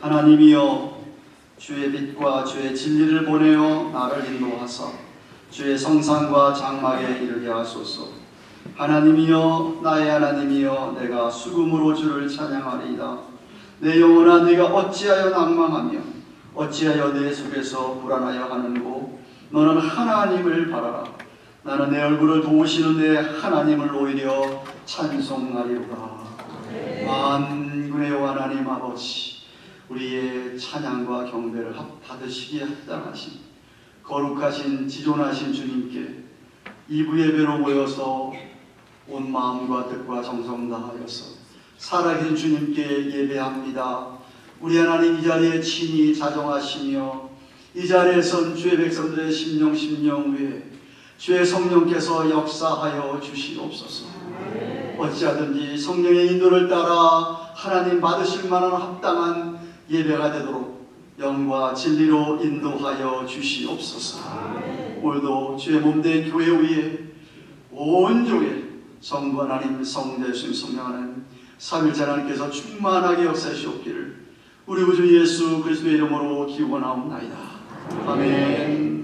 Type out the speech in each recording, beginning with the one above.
하나님이여, 주의 빛과 주의 진리를 보내어 나를 인도하사 주의 성산과 장막에 이르게 하소서. 하나님이여, 나의 하나님이여, 내가 수금으로 주를 찬양하리이다. 내 영혼아, 네가 어찌하여 낭망하며 어찌하여 내 속에서 불안하여 하는고. 너는 하나님을 바라라. 나는 내 얼굴을 도우시는 내 하나님을 오히려 찬송하리로다. 만군의 여호와 하나님 아버지, 우리의 찬양과 경배를 받으시기에 합당하신 거룩하신 지존하신 주님께 이부 예배로 모여서 온 마음과 뜻과 정성 다하여서 살아계신 주님께 예배합니다. 우리 하나님, 이 자리에 친히 자정하시며 이 자리에 선 주의 백성들의 심령 위에 주의 성령께서 역사하여 주시옵소서. 어찌하든지 성령의 인도를 따라 하나님 받으실 만한 합당한 예배가 되도록 영과 진리로 인도하여 주시옵소서. 오늘도 주의 몸된 교회 위에 온종일 성부 하나님, 성자 예수님, 성령 하나님 삼일째 하나님께서 충만하게 역사하시옵기를 우리 구주 예수 그리스도의 이름으로 기원하옵나이다. 아멘.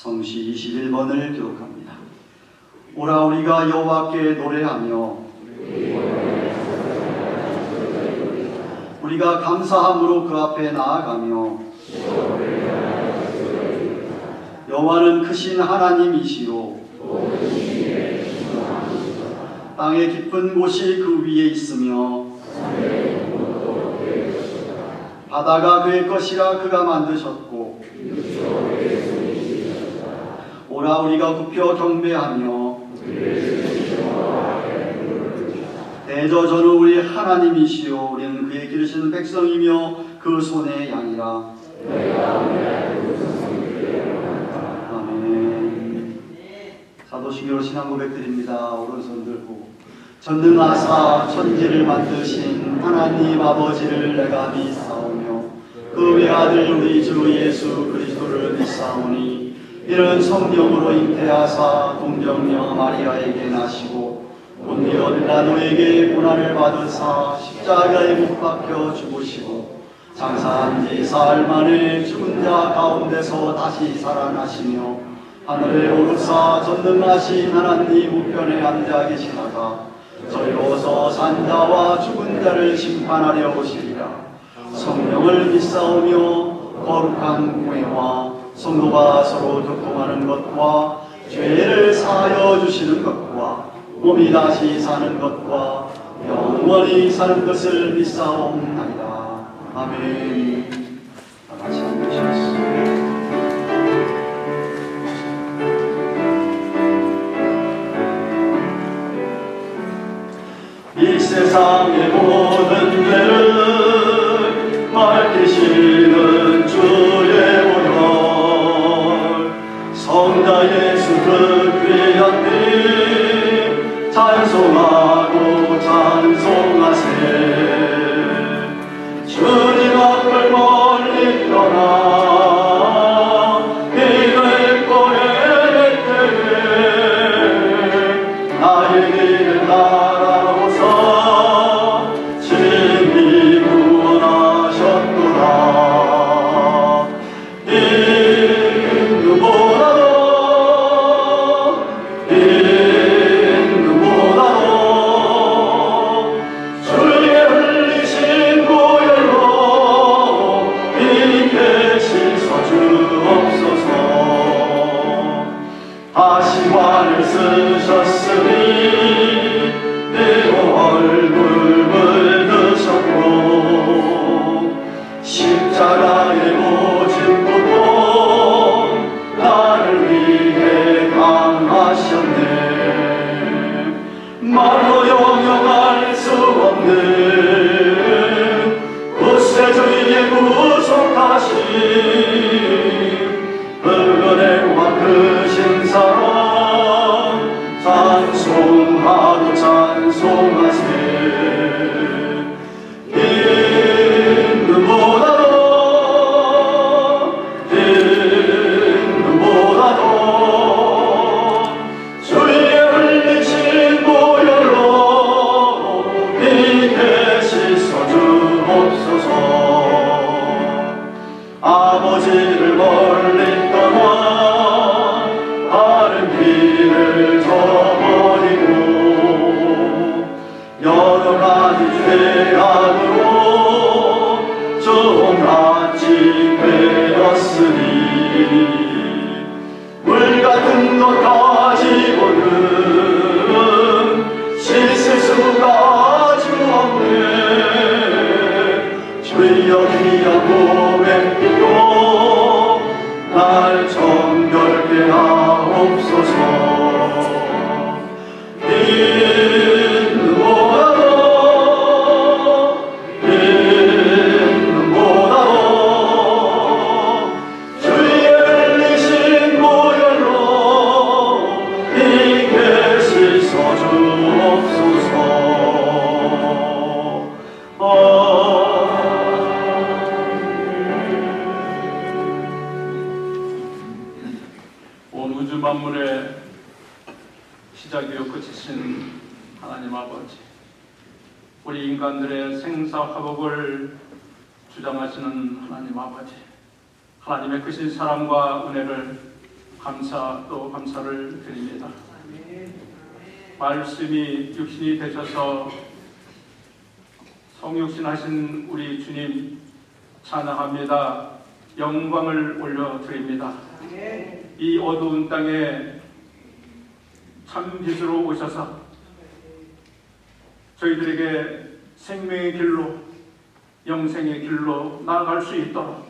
성시 21번을 기록합니다. 오라 우리가 여호와께 노래하며 우리가 감사함으로 그 앞에 나아가며 여호와는 크신 하나님이시요 땅의 깊은 곳이 그 위에 있으며 바다가 그의 것이라 그가 만드셨고 오라 우리가 굽혀 경배하며 대저전은 우리 하나님이시요 우리는 그의 기르시는 백성이며 그 손의 양이라. 아멘. 사도신경으로 신앙 고백드립니다. 오른손 들고. 전능하사 천지를 만드신 하나님 아버지를 내가 믿사오며 그 외아들 우리 주 예수 그리스도를 믿사오니 이는 성령으로 잉태하사 동정녀 마리아에게 나시고 본디오 빌라도에게 고난을 받으사 십자가에 못 박혀 죽으시고 장사한 지 사흘 만에 죽은 자 가운데서 다시 살아나시며 하늘에 오르사 전능하신 하나님 우편에 앉아 계시다가 저희로서 산자와 죽은 자를 심판하려 오시리라. 성령을 믿사오며 거룩한 공회와 성도가 서로 교통하는 것과 죄를 사하여 주시는 것과 몸이 다시 사는 것과 영원히 사는 것을 믿사옵나이다. 아멘. 다 같이 한번 하시겠습니다. 이 세상의 모든 죄를 밝히시는 주의 보혈 성자 예수 그 귀한 피 찬송하고 찬송하세. 주님 앞을 멀리 떠나 이를 꺼낼 때에 나의 길을 따라오사 진리 구원하셨도다. 이 누구보다도 주의 흘리신 보혈로 이게 씻어 주옵소서. 다시 관을 쓰셨으니 내 얼굴 물드셨고 십자가의 모진 고통 나를 위해 당하셨네. 말로 영영할 수 없는 구세주의 구속하신 은혜와 크신 사랑 찬송하고 찬송하세. 인보다도 주의 흘리신 보혈로 이게 씻어 주옵소서. 아버지를 멀리 떠나 다른 길을 저버리고 여러 가지 죄악으로 종같이 되었으니 물 같은 것 가지고는 씻을 수가 아주 없네. 주여 귀한 몸에 피로 날 정결케 하옵소서. 주의 흘리신 보혈로 이게 씻어 주옵소서. 온 우주 만물의 시작이요 끝이신 하나님 아버지, 우리 인간들의 생사화복을 주장하시는 하나님 아버지, 하나님의 크신 사랑과 은혜를 감사를 드립니다. 말씀이 육신이 되셔서 성육신하신 우리 주님 찬양합니다. 영광을 올려드립니다. 이 어두운 땅에 참 빛으로 오셔서 저희들에게 생명의 길로 영생의 길로 나아갈 수 있도록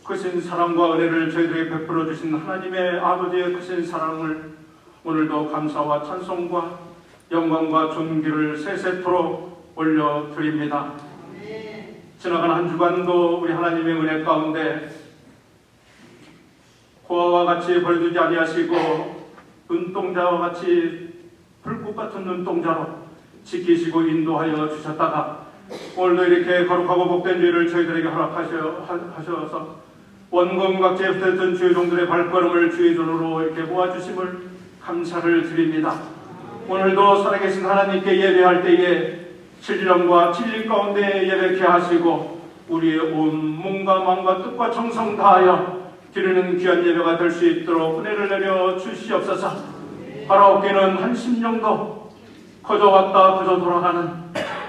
크신 사랑과 은혜를 저희들에게 베풀어 주신 하나님의 아버지의 크신 사랑을 오늘도 감사와 찬송과 영광과 존귀를 세세토록 올려드립니다. 지나간 한 주간도 우리 하나님의 은혜 가운데 고아와 같이 버려두지 아니하시고 눈동자와 같이 불꽃 같은 눈동자로 지키시고 인도하여 주셨다가 오늘도 이렇게 거룩하고 복된 주일을 저희들에게 허락하셔서 원금 각지에 흩어졌던 주의 종들의 발걸음을 주의 손으로 이렇게 모아주심을 감사를 드립니다. 오늘도 살아계신 하나님께 예배할 때에 진령과 진리 가운데 예배케 하시고 우리의 온 몸과 마음과 뜻과 정성 다하여 드리는 귀한 예배가 될 수 있도록 은혜를 내려 주시옵소서. 바라옵기는 한 심령도 거저 왔다 거저 돌아가는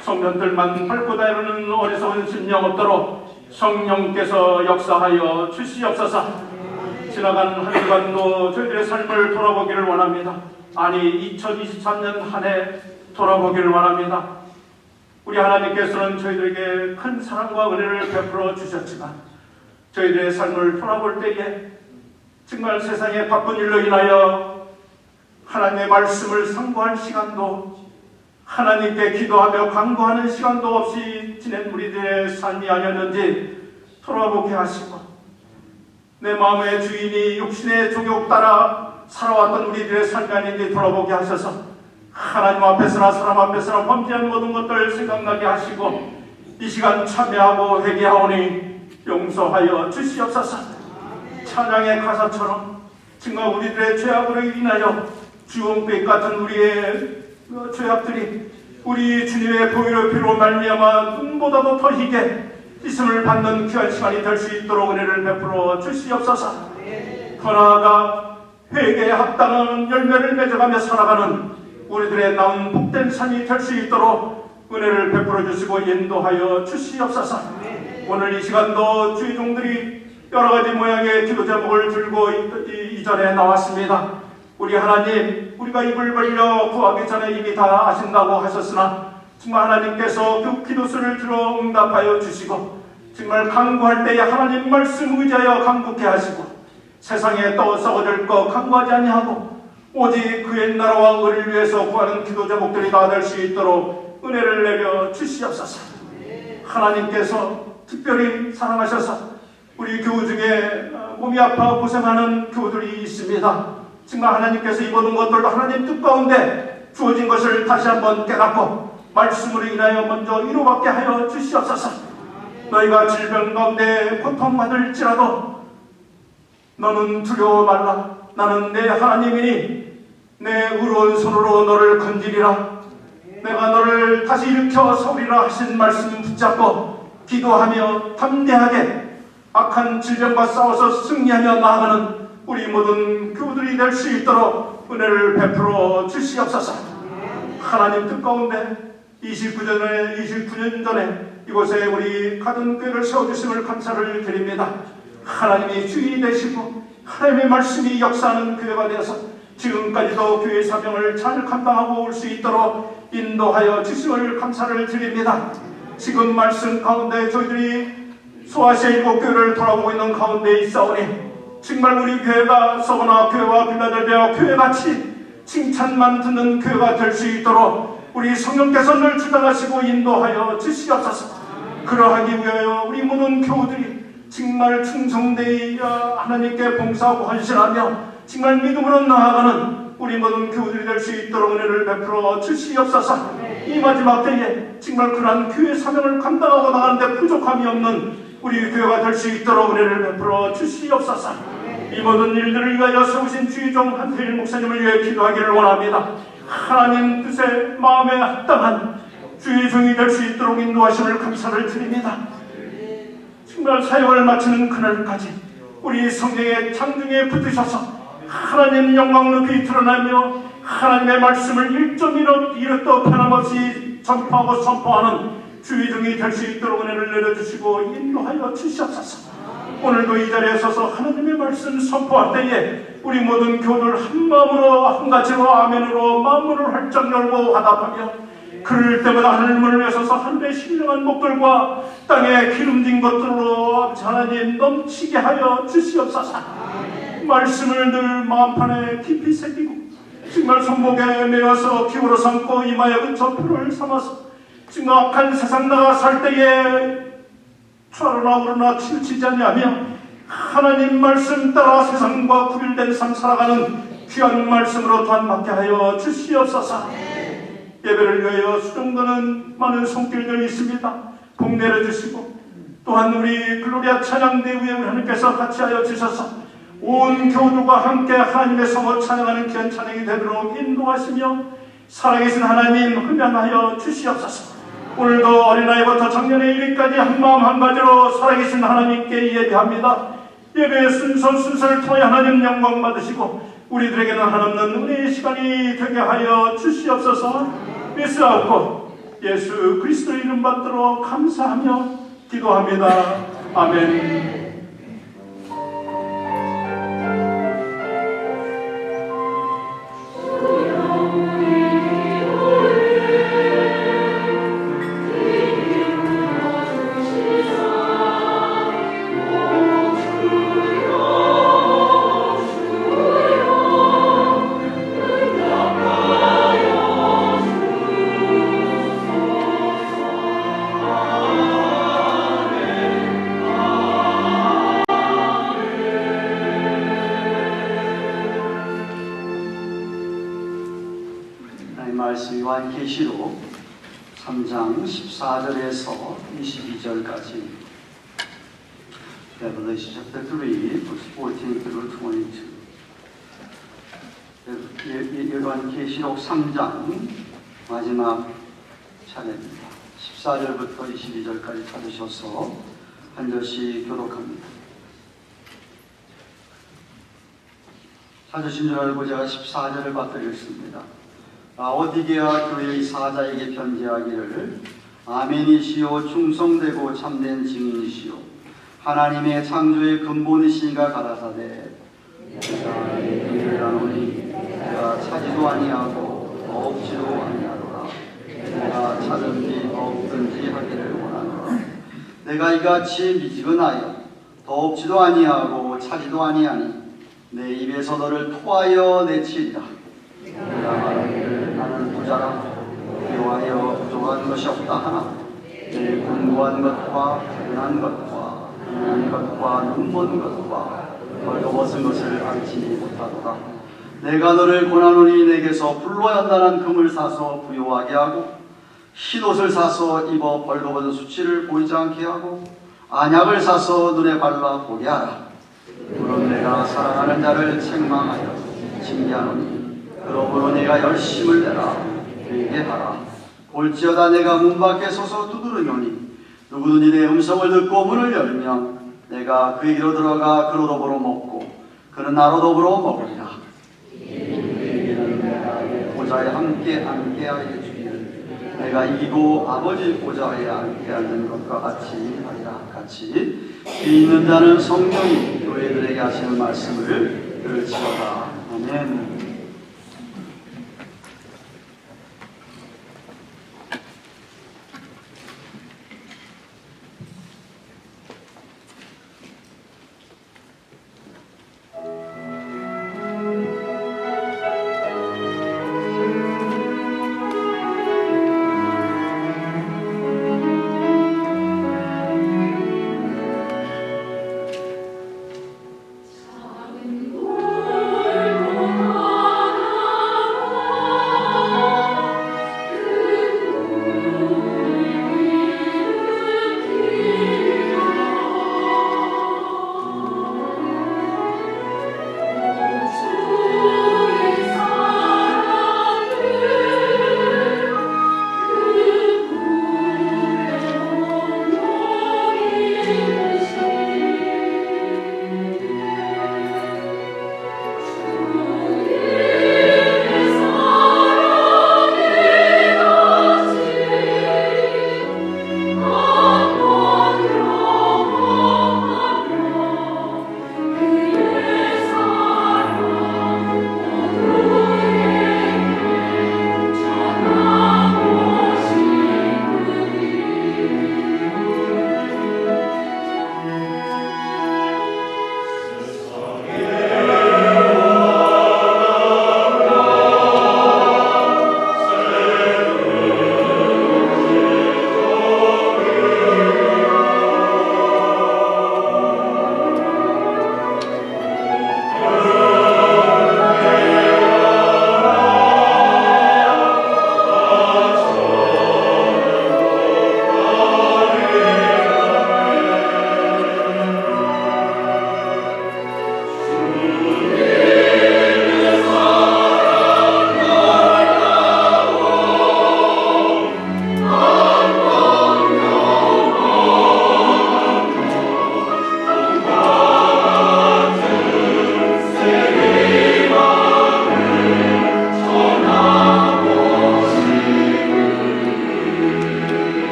성전들만 밟고 다니는 어리석은 심령 없도록 성령께서 역사하여 주시옵소서. 지나간 한 주간도 저희들의 삶을 돌아보기를 원합니다. 아니 2023년 한 해 돌아보기를 원합니다. 우리 하나님께서는 저희들에게 큰 사랑과 은혜를 베풀어 주셨지만 저희들의 삶을 돌아볼 때에 정말 세상의 바쁜 일로 인하여 하나님의 말씀을 상고할 시간도 하나님께 기도하며 간구하는 시간도 없이 지낸 우리들의 삶이 아니었는지 돌아보게 하시고 내 마음의 주인이 육신의 종욕 따라 살아왔던 우리들의 삶이 아닌지 돌아보게 하셔서 하나님 앞에서나 사람 앞에서나 범죄한 모든 것들을 생각나게 하시고 이 시간 참여하고 회개하오니 용서하여 주시옵소서. 찬양의 가사처럼 정말 우리들의 죄악으로 인하여 주홍빛 같은 우리의 죄악들이 우리 주님의 보혈의 피로 말미암아 눈보다도 더 희게 씻음을 받는 귀한 시간이 될 수 있도록 은혜를 베풀어 주시옵소서. 더 나아가 회개에 합당한 열매를 맺어가며 살아가는 우리들의 남은 복된 삶이 될 수 있도록 은혜를 베풀어 주시고 인도하여 주시옵소서. 오늘 이 시간도 주의 종들이 여러 가지 모양의 기도 제목을 들고 이전에 나왔습니다. 우리 하나님, 우리가 입을 벌려 구하기 전에 이미 다 아신다고 하셨으나 정말 하나님께서 그 기도수를 들어 응답하여 주시고 정말 간구할 때에 하나님 말씀 의지하여 간구케 하시고 세상에 또 썩어질 것 간구하지 아니하고 오직 그의 나라와 의를 위해서 구하는 기도 제목들이 다 될 수 있도록 은혜를 내려 주시옵소서. 하나님께서 특별히 사랑하셔서 우리 교우 중에 몸이 아파 고생하는 교우들이 있습니다. 정말 하나님께서 이 모든 것들도 하나님 뜻 가운데 주어진 것을 다시 한번 깨닫고 말씀으로 인하여 먼저 이루받게 하여 주시옵소서. 너희가 질병 가운데 고통받을지라도 너는 두려워 말라. 나는 내 하나님이니 내 의로운 손으로 너를 건지리라. 내가 너를 다시 일으켜 서리라 하신 말씀 붙잡고 기도하며 담대하게 악한 질병과 싸워서 승리하며 나아가는 우리 모든 교우들이 될 수 있도록 은혜를 베풀어 주시옵소서. 하나님 뜻 가운데 29년 전에 이곳에 우리 가든교회를 세워주심을 감사를 드립니다. 하나님이 주인이 되시고 하나님의 말씀이 역사하는 교회가 되어서 지금까지도 교회 사명을 잘 감당하고 올 수 있도록 인도하여 주심을 감사를 드립니다. 지금 말씀 가운데 저희들이 소아시아 7교회를 돌아보고 있는 가운데 있사오니 정말 우리 교회가 서거나 교회와 빌라델비아 교회같이 칭찬만 듣는 교회가 될 수 있도록 우리 성령께서 늘 주장하시고 인도하여 주시옵소서. 그러하기 위하여 우리 모든 교우들이 정말 충성되이 하나님께 봉사하고 헌신하며 정말 믿음으로 나아가는 우리 모든 교우들이 될 수 있도록 은혜를 베풀어 주시옵소서. 이 마지막 때에 정말 그러한 교회 사명을 감당하고 나가는데 부족함이 없는 우리 교회가 될 수 있도록 은혜를 베풀어 주시옵소서. 이 모든 일들을 위하여 세우신 주의종 한태일 목사님을 위해 기도하기를 원합니다. 하나님 뜻에 마음에 합당한 주의종이 될 수 있도록 인도하심을 감사를 드립니다. 정말 사역을 마치는 그날까지 우리 성령의 창중에 붙으셔서 하나님 영광 높이 드러나며 하나님의 말씀을 1.1도 변함없이 전파하고 선포하는 주의종이 될 수 있도록 은혜를 내려주시고 인도하여 주시옵소서. 오늘도 이 자리에 서서 하나님의 말씀 선포할 때에 우리 모든 교우들 한 마음으로 한 가지로 아멘으로 마음을 활짝 열고 화답하며 그럴 때마다 하나님을 위해서서 하늘의 신령한 목들과 땅에 기름진 것들로 하나님 넘치게 하여 주시옵소서. 말씀을 늘 마음판에 깊이 새기고 정말 손목에 메어서 기울어 삼고 이마에 붙여 표를 삼아서 정말 악한 세상 나가 살 때에 좌로나 우로나 치우치지 아니하며 하나님 말씀 따라 세상과 구별된 삶 살아가는 귀한 말씀으로 도안받게 하여 주시옵소서. 예배를 위하여 수종드는 많은 손길들이 있습니다. 복 내려주시고 또한 우리 글로리아 찬양대 위에 우리 하나님께서 같이 하여 주셔서 온 교도가 함께 하나님의 성을 찬양하는 귀한 찬양이 되도록 인도하시며 살아계신 하나님 흠양하여 주시옵소서. 오늘도 어린아이부터 청년의 이르기까지 한마음 한가지로 살아계신 하나님께 예배합니다. 예배의 순서를 통해 하나님 영광 받으시고 우리들에게는 한없는 은혜의 시간이 되게 하여 주시옵소서. 믿사옵고 예수 그리스도의 이름 받들어 감사하며 기도합니다. 아멘. 요한계시록 3장 14절에서 22절까지 Revelation chapter 3, verse 14 through 22. 요한계시록 3장 마지막 차례입니다. 14절부터 22절까지 찾으셔서 한 절씩 교독합니다. 찾으신 줄 알고 제가 14절을 받들겠습니다. 라오디게아 교회의 사자에게 편지하기를 아멘이시오 충성되고 참된 증인이시오 하나님의 창조의 근본이시니가 가라사대 내가 이를 아노니 내가 차지도 아니하고 없지도 아니하노라 내가 찾은지 없든지 하기를 원하노라 내가 이같이 미지근하여 더 없지도 아니하고 차지도 아니하니 내 입에서 너를 토하여 내치리라 내가 말하기를 나는 부자라 부요하여 부족한 것이 없다 하나 내 궁고한 것과 가련한 것과 가난한 것과 눈먼 것과 벌거벗은 것을 알지 못하도다 내가 너를 고난하노니 내게서 불로연단한 금을 사서 부요하게 하고 흰옷을 사서 입어 벌거벗은 수치를 보이지 않게 하고 안약을 사서 눈에 발라 보게 하라 물론 내가 사랑하는 자를 책망하여 징계하노니 그러므로 내가 열심을 내라 회개하라 볼지어다 내가 문 밖에 서서 두드리노니 누구든지 내 음성을 듣고 문을 열면 내가 그에게로 들어가 그로 더불어 먹고 그는 나로 더불어 먹으리라 그에게는 내가 내 보좌에 함께 앉게하여 주기를 내가 이기고 아버지 보좌에 앉게 앉는 것과 같이 하리라 같이 귀 있는 자는 성령이 교회들에게 하시는 말씀을 들을지어다. 아멘. 오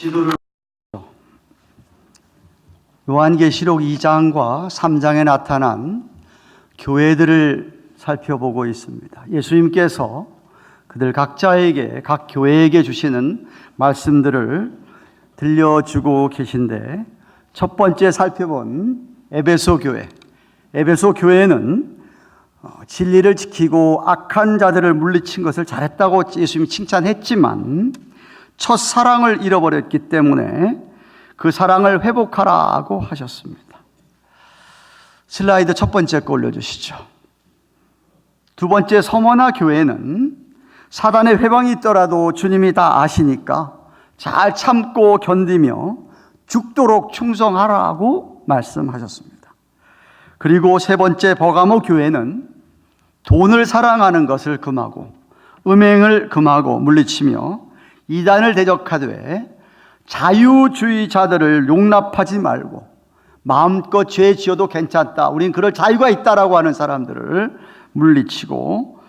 기도를 요한계시록 2장과 3장에 나타난 교회들을 살펴보고 있습니다. 예수님께서 그들 각자에게, 각 교회에게 주시는 말씀들을 들려주고 계신데, 첫 번째 살펴본 에베소 교회. 에베소 교회는 진리를 지키고 악한 자들을 물리친 것을 잘했다고 예수님이 칭찬했지만 첫 사랑을 잃어버렸기 때문에 그 사랑을 회복하라고 하셨습니다. 슬라이드 첫 번째 거 올려주시죠. 두 번째 서머나 교회는 사단의 회방이 있더라도 주님이 다 아시니까 잘 참고 견디며 죽도록 충성하라고 말씀하셨습니다. 그리고 세 번째 버가모 교회는 돈을 사랑하는 것을 금하고 음행을 금하고 물리치며 이단을 대적하되 자유주의자들을 용납하지 말고 마음껏 죄 지어도 괜찮다, 우린 그럴 자유가 있다라고 하는 사람들을 물리치고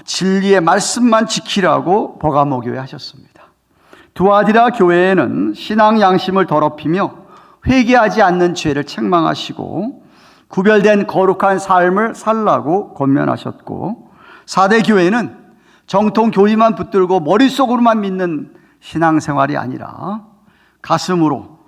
진리의 말씀만 지키라고 버가모 교회 하셨습니다. 두아디라 교회에는 신앙 양심을 더럽히며 회개하지 않는 죄를 책망하시고 구별된 거룩한 삶을 살라고 권면하셨고, 사대 교회는 정통 교리만 붙들고 머릿속으로만 믿는 신앙생활이 아니라 가슴으로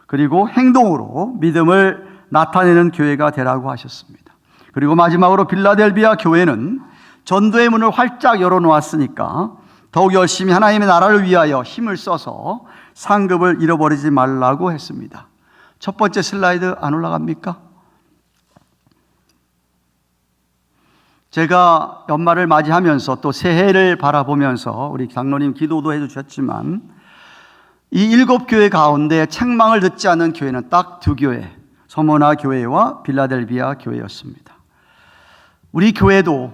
그리고 행동으로 믿음을 나타내는 교회가 되라고 하셨습니다. 그리고 마지막으로 빌라델비아 교회는 전도의 문을 활짝 열어놓았으니까 더욱 열심히 하나님의 나라를 위하여 힘을 써서 상급을 잃어버리지 말라고 했습니다. 첫 번째 슬라이드 안 올라갑니까? 제가 연말을 맞이하면서 또 새해를 바라보면서 우리 장로님 기도도 해주셨지만 이 7교회 가운데 책망을 듣지 않는 교회는 딱 2교회, 서머나 교회와 빌라델비아 교회였습니다. 우리 교회도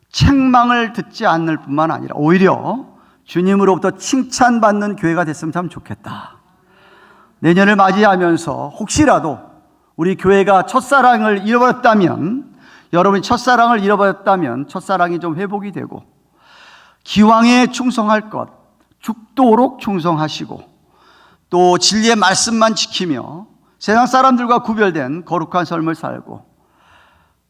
책망을 듣지 않을 뿐만 아니라 오히려 주님으로부터 칭찬받는 교회가 됐으면 참 좋겠다. 내년을 맞이하면서 혹시라도 우리 교회가 첫사랑을 잃어버렸다면, 여러분이 첫사랑을 잃어버렸다면 첫사랑이 좀 회복이 되고 기왕에 충성할 것 죽도록 충성하시고 또 진리의 말씀만 지키며 세상 사람들과 구별된 거룩한 삶을 살고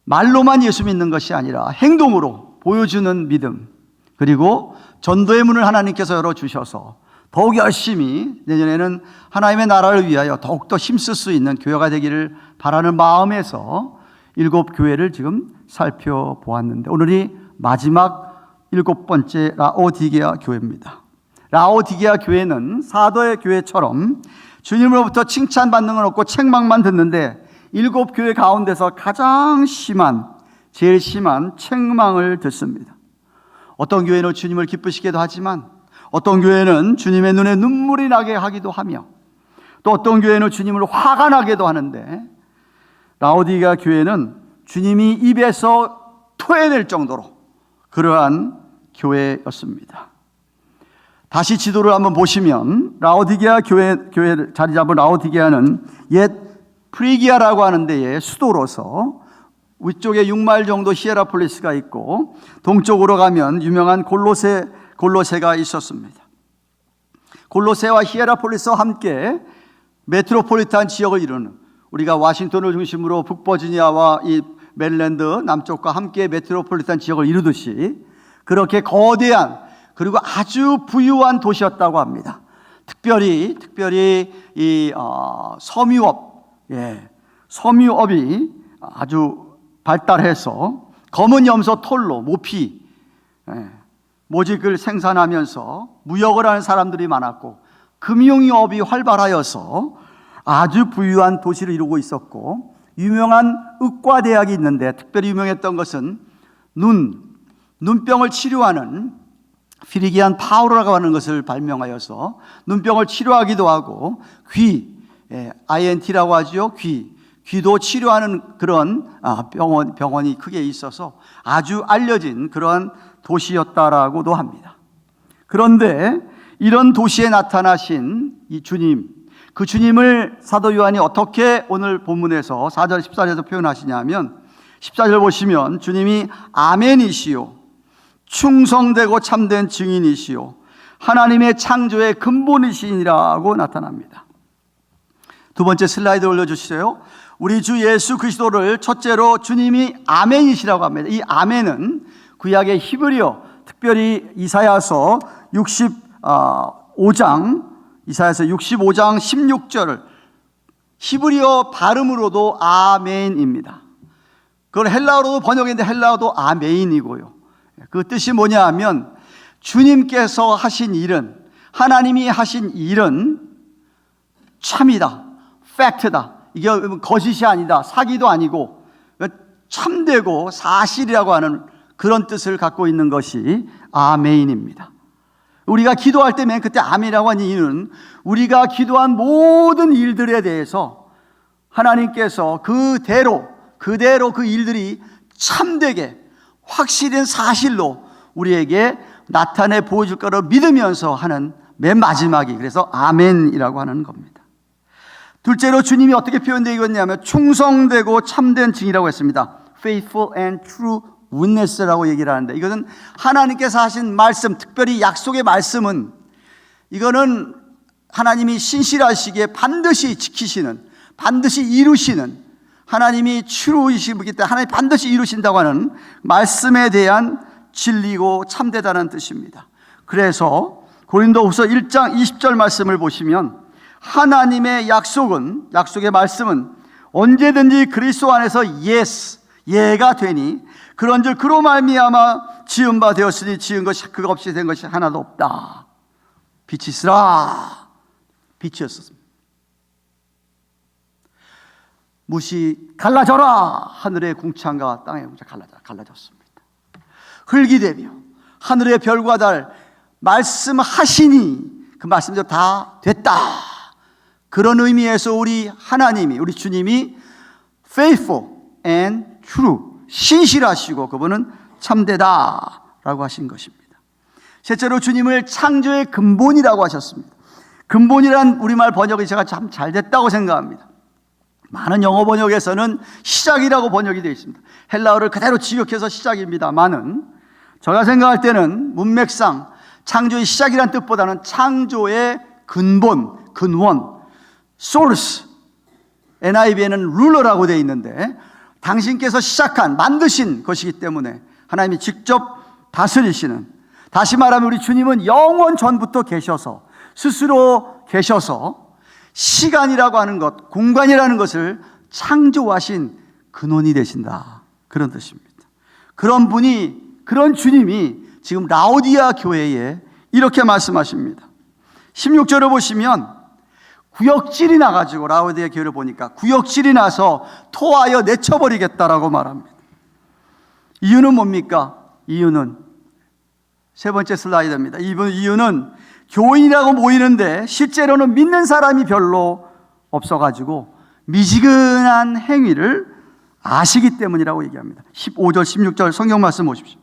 말로만 예수 믿는 것이 아니라 행동으로 보여주는 믿음, 그리고 전도의 문을 하나님께서 열어주셔서 더욱 열심히 내년에는 하나님의 나라를 위하여 더욱더 힘쓸 수 있는 교회가 되기를 바라는 마음에서 7교회를 지금 살펴보았는데, 오늘이 마지막 7번째 라오디게아 교회입니다. 라오디게아 교회는 사도의 교회처럼 주님으로부터 칭찬받는 건 없고 책망만 듣는데 7교회 가운데서 가장 제일 심한 책망을 듣습니다. 어떤 교회는 주님을 기쁘시게도 하지만 어떤 교회는 주님의 눈에 눈물이 나게 하기도 하며 또 어떤 교회는 주님을 화가 나게도 하는데, 라오디게아 교회는 주님이 입에서 토해낼 정도로 그러한 교회였습니다. 다시 지도를 한번 보시면 라오디게아 교회 자리 잡은 라오디게아는 옛 프리기아라고 하는 데의 수도로서 위쪽에 6마일 정도 히에라폴리스가 있고 동쪽으로 가면 유명한 골로새가 있었습니다. 골로새와 히에라폴리스와 함께 메트로폴리탄 지역을 이루는, 우리가 워싱턴을 중심으로 북버지니아와 이 메릴랜드 남쪽과 함께 메트로폴리탄 지역을 이루듯이 그렇게 거대한 그리고 아주 부유한 도시였다고 합니다. 특별히 이 섬유업이 아주 발달해서 검은 염소 톨로 모피 모직을 생산하면서 무역을 하는 사람들이 많았고 금융업이 활발하여서 아주 부유한 도시를 이루고 있었고, 유명한 의과대학이 있는데 특별히 유명했던 것은 눈병을 치료하는 피리기안 파우로라고 하는 것을 발명하여서 눈병을 치료하기도 하고 INT라고 하죠. 귀도 치료하는 그런 병원이 크게 있어서 아주 알려진 그런 도시였다라고도 합니다. 그런데 이런 도시에 나타나신 이 주님, 그 주님을 사도 요한이 어떻게 오늘 본문에서 4절 14절에서 표현하시냐면, 14절 보시면 주님이 아멘이시요 충성되고 참된 증인이시요 하나님의 창조의 근본이시니라고 나타납니다. 두 번째 슬라이드 올려주시세요. 우리 주 예수 그리스도를 첫째로 주님이 아멘이시라고 합니다. 이 아멘은 구약의 히브리어, 특별히 이사야서 65장 16절을 히브리어 발음으로도 아멘입니다. 그걸 헬라어로도 번역했는데 헬라어도 아멘이고요. 그 뜻이 뭐냐 하면 주님께서 하신 일은, 하나님이 하신 일은 참이다, 팩트다. 이게 거짓이 아니다, 사기도 아니고 참되고 사실이라고 하는 그런 뜻을 갖고 있는 것이 아멘입니다. 우리가 기도할 때 맨 그때 아멘이라고 하는 이유는 우리가 기도한 모든 일들에 대해서 하나님께서 그대로 그 일들이 참되게 확실한 사실로 우리에게 나타내 보여줄 거를 믿으면서 하는 맨 마지막이 그래서 아멘이라고 하는 겁니다. 둘째로 주님이 어떻게 표현되어 있냐면 충성되고 참된 증이라고 했습니다. Faithful and true witness라고 얘기를 하는데, 이것은 하나님께서 하신 말씀, 특별히 약속의 말씀은 이거는 하나님이 신실하시기에 반드시 지키시는, 반드시 이루시는, 하나님이 tru이시기 때문에 하나님이 반드시 이루신다고 하는 말씀에 대한 진리고 참되다는 뜻입니다. 그래서 고린도후서 1장 20절 말씀을 보시면 하나님의 약속의 말씀은 언제든지 그리스도 안에서 yes, 예가 되니 그런즉 그로 말미암아 지은 바 되었으니 지은 것이 그가 없이 된 것이 하나도 없다. 빛이 있으라. 빛이었습니다. 무시 갈라져라. 하늘의 궁창과 땅의 궁창 갈라졌습니다. 흙이 되며 하늘의 별과 달 말씀하시니 그 말씀대로 다 됐다. 그런 의미에서 우리 하나님이, 우리 주님이 faithful and true, 신실하시고 그분은 참되다라고 하신 것입니다. 셋째로 주님을 창조의 근본이라고 하셨습니다. 근본이란 우리말 번역이 제가 참 잘 됐다고 생각합니다. 많은 영어 번역에서는 시작이라고 번역이 되어 있습니다. 헬라어를 그대로 직역해서 시작입니다만은 제가 생각할 때는 문맥상 창조의 시작이란 뜻보다는 창조의 근본, 근원, source, NIV에는 ruler라고 되어 있는데 당신께서 시작한, 만드신 것이기 때문에 하나님이 직접 다스리시는, 다시 말하면 우리 주님은 영원 전부터 계셔서, 스스로 계셔서 시간이라고 하는 것, 공간이라는 것을 창조하신 근원이 되신다, 그런 뜻입니다. 그런 분이, 그런 주님이 지금 라오디아 교회에 이렇게 말씀하십니다. 16절을 보시면 구역질이 나가지고, 라오디아 교회를 보니까 구역질이 나서 토하여 내쳐버리겠다라고 말합니다. 이유는 뭡니까? 이유는 세 번째 슬라이드입니다. 이유는 교인이라고 모이는데 실제로는 믿는 사람이 별로 없어가지고 미지근한 행위를 아시기 때문이라고 얘기합니다. 15절 16절 성경 말씀 보십시오.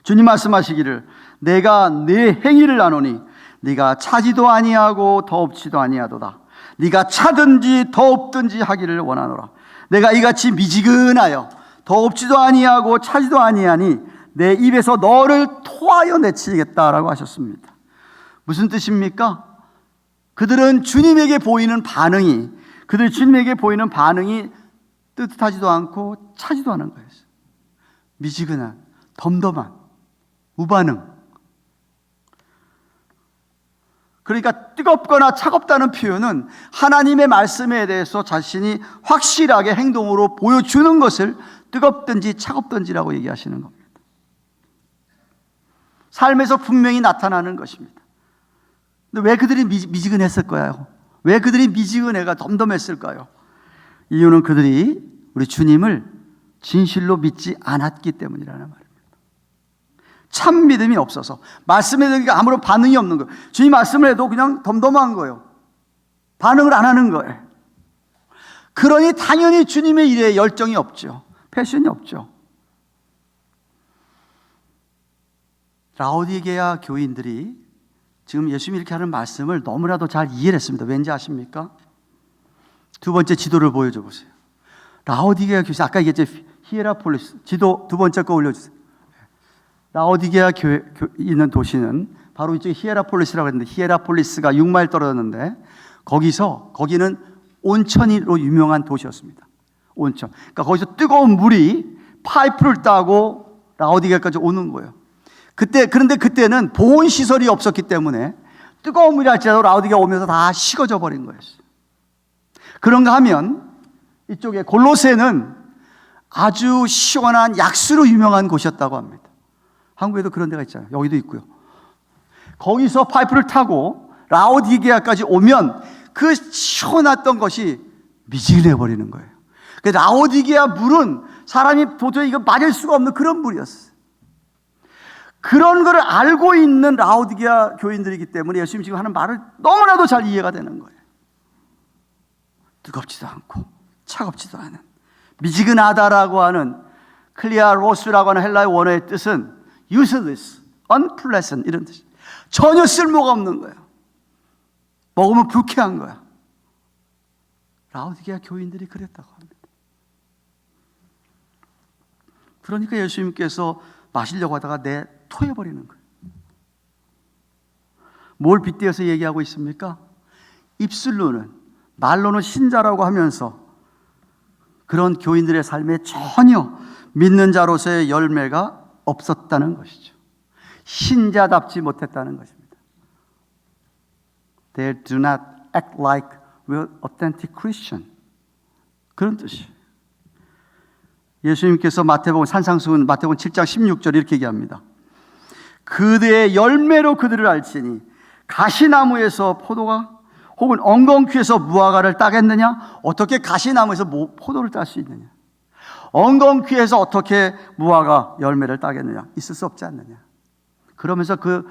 주님 말씀하시기를 내가 네 행위를 아노니 네가 차지도 아니하고 더 없지도 아니하도다. 네가 차든지 더 없든지 하기를 원하노라. 내가 이같이 미지근하여 더 없지도 아니하고 차지도 아니하니 내 입에서 너를 토하여 내치겠다라고 하셨습니다. 무슨 뜻입니까? 그들은 주님에게 보이는 반응이, 뜨뜻하지도 않고 차지도 않은 거였어요. 미지근한, 덤덤한, 무반응. 그러니까 뜨겁거나 차갑다는 표현은 하나님의 말씀에 대해서 자신이 확실하게 행동으로 보여주는 것을 뜨겁든지 차갑든지라고 얘기하시는 겁니다. 삶에서 분명히 나타나는 것입니다. 근데 왜 그들이 미지근했을까요? 왜 그들이 미지근해가 덤덤했을까요? 이유는 그들이 우리 주님을 진실로 믿지 않았기 때문이라는 말입니다. 참 믿음이 없어서, 말씀에 대해 아무런 반응이 없는 거예요. 주님 말씀을 해도 그냥 덤덤한 거예요. 반응을 안 하는 거예요. 그러니 당연히 주님의 일에 열정이 없죠. 패션이 없죠. 라오디게아 교인들이 지금 예수님이 이렇게 하는 말씀을 너무나도 잘 이해를 했습니다. 왠지 아십니까? 두 번째 지도를 보여줘 보세요. 라오디게아 교회, 아까 얘기했죠. 히에라폴리스 지도 두 번째 거 올려주세요. 라오디게아 교회 있는 도시는 바로 이쪽에 히에라폴리스라고 했는데, 히에라폴리스가 6마일 떨어졌는데 거기는 온천으로 유명한 도시였습니다. 온천. 그러니까 거기서 뜨거운 물이 파이프를 따고 라오디게아까지 오는 거예요. 그런데 그때는 보온 시설이 없었기 때문에 뜨거운 물이 할지라도 라오디게아 오면서 다 식어져 버린 거였어요. 그런가 하면 이쪽에 골로새는 아주 시원한 약수로 유명한 곳이었다고 합니다. 한국에도 그런 데가 있잖아요. 여기도 있고요. 거기서 파이프를 타고 라오디게아까지 오면 그 시원했던 것이 미지근해 버리는 거예요. 라오디게아 물은 사람이 도저히 이거 맞을 수가 없는 그런 물이었어요. 그런 거를 알고 있는 라오디게아 교인들이기 때문에 예수님 지금 하는 말을 너무나도 잘 이해가 되는 거예요. 뜨겁지도 않고 차갑지도 않은, 미지근하다라고 하는 클리아 로스라고 하는 헬라의 원어의 뜻은 useless, unpleasant 이런 뜻이에요. 전혀 쓸모가 없는 거예요. 먹으면 불쾌한 거야. 라오디게아 교인들이 그랬다고 합니다. 그러니까 예수님께서 마시려고 하다가 토해버리는 거예요. 뭘 빗대어서 얘기하고 있습니까? 입술로는, 말로는 신자라고 하면서 그런 교인들의 삶에 전혀 믿는 자로서의 열매가 없었다는 것이죠. 신자답지 못했다는 것입니다. They do not act like real authentic Christian. 그런 뜻이에요. 예수님께서 산상수훈 마태복음 7장 16절 이렇게 얘기합니다. 그들의 열매로 그들을 알지니 가시나무에서 포도가 혹은 엉겅퀴에서 무화과를 따겠느냐? 어떻게 가시나무에서 포도를 딸 수 있느냐? 엉겅퀴에서 어떻게 무화과 열매를 따겠느냐? 있을 수 없지 않느냐? 그러면서 그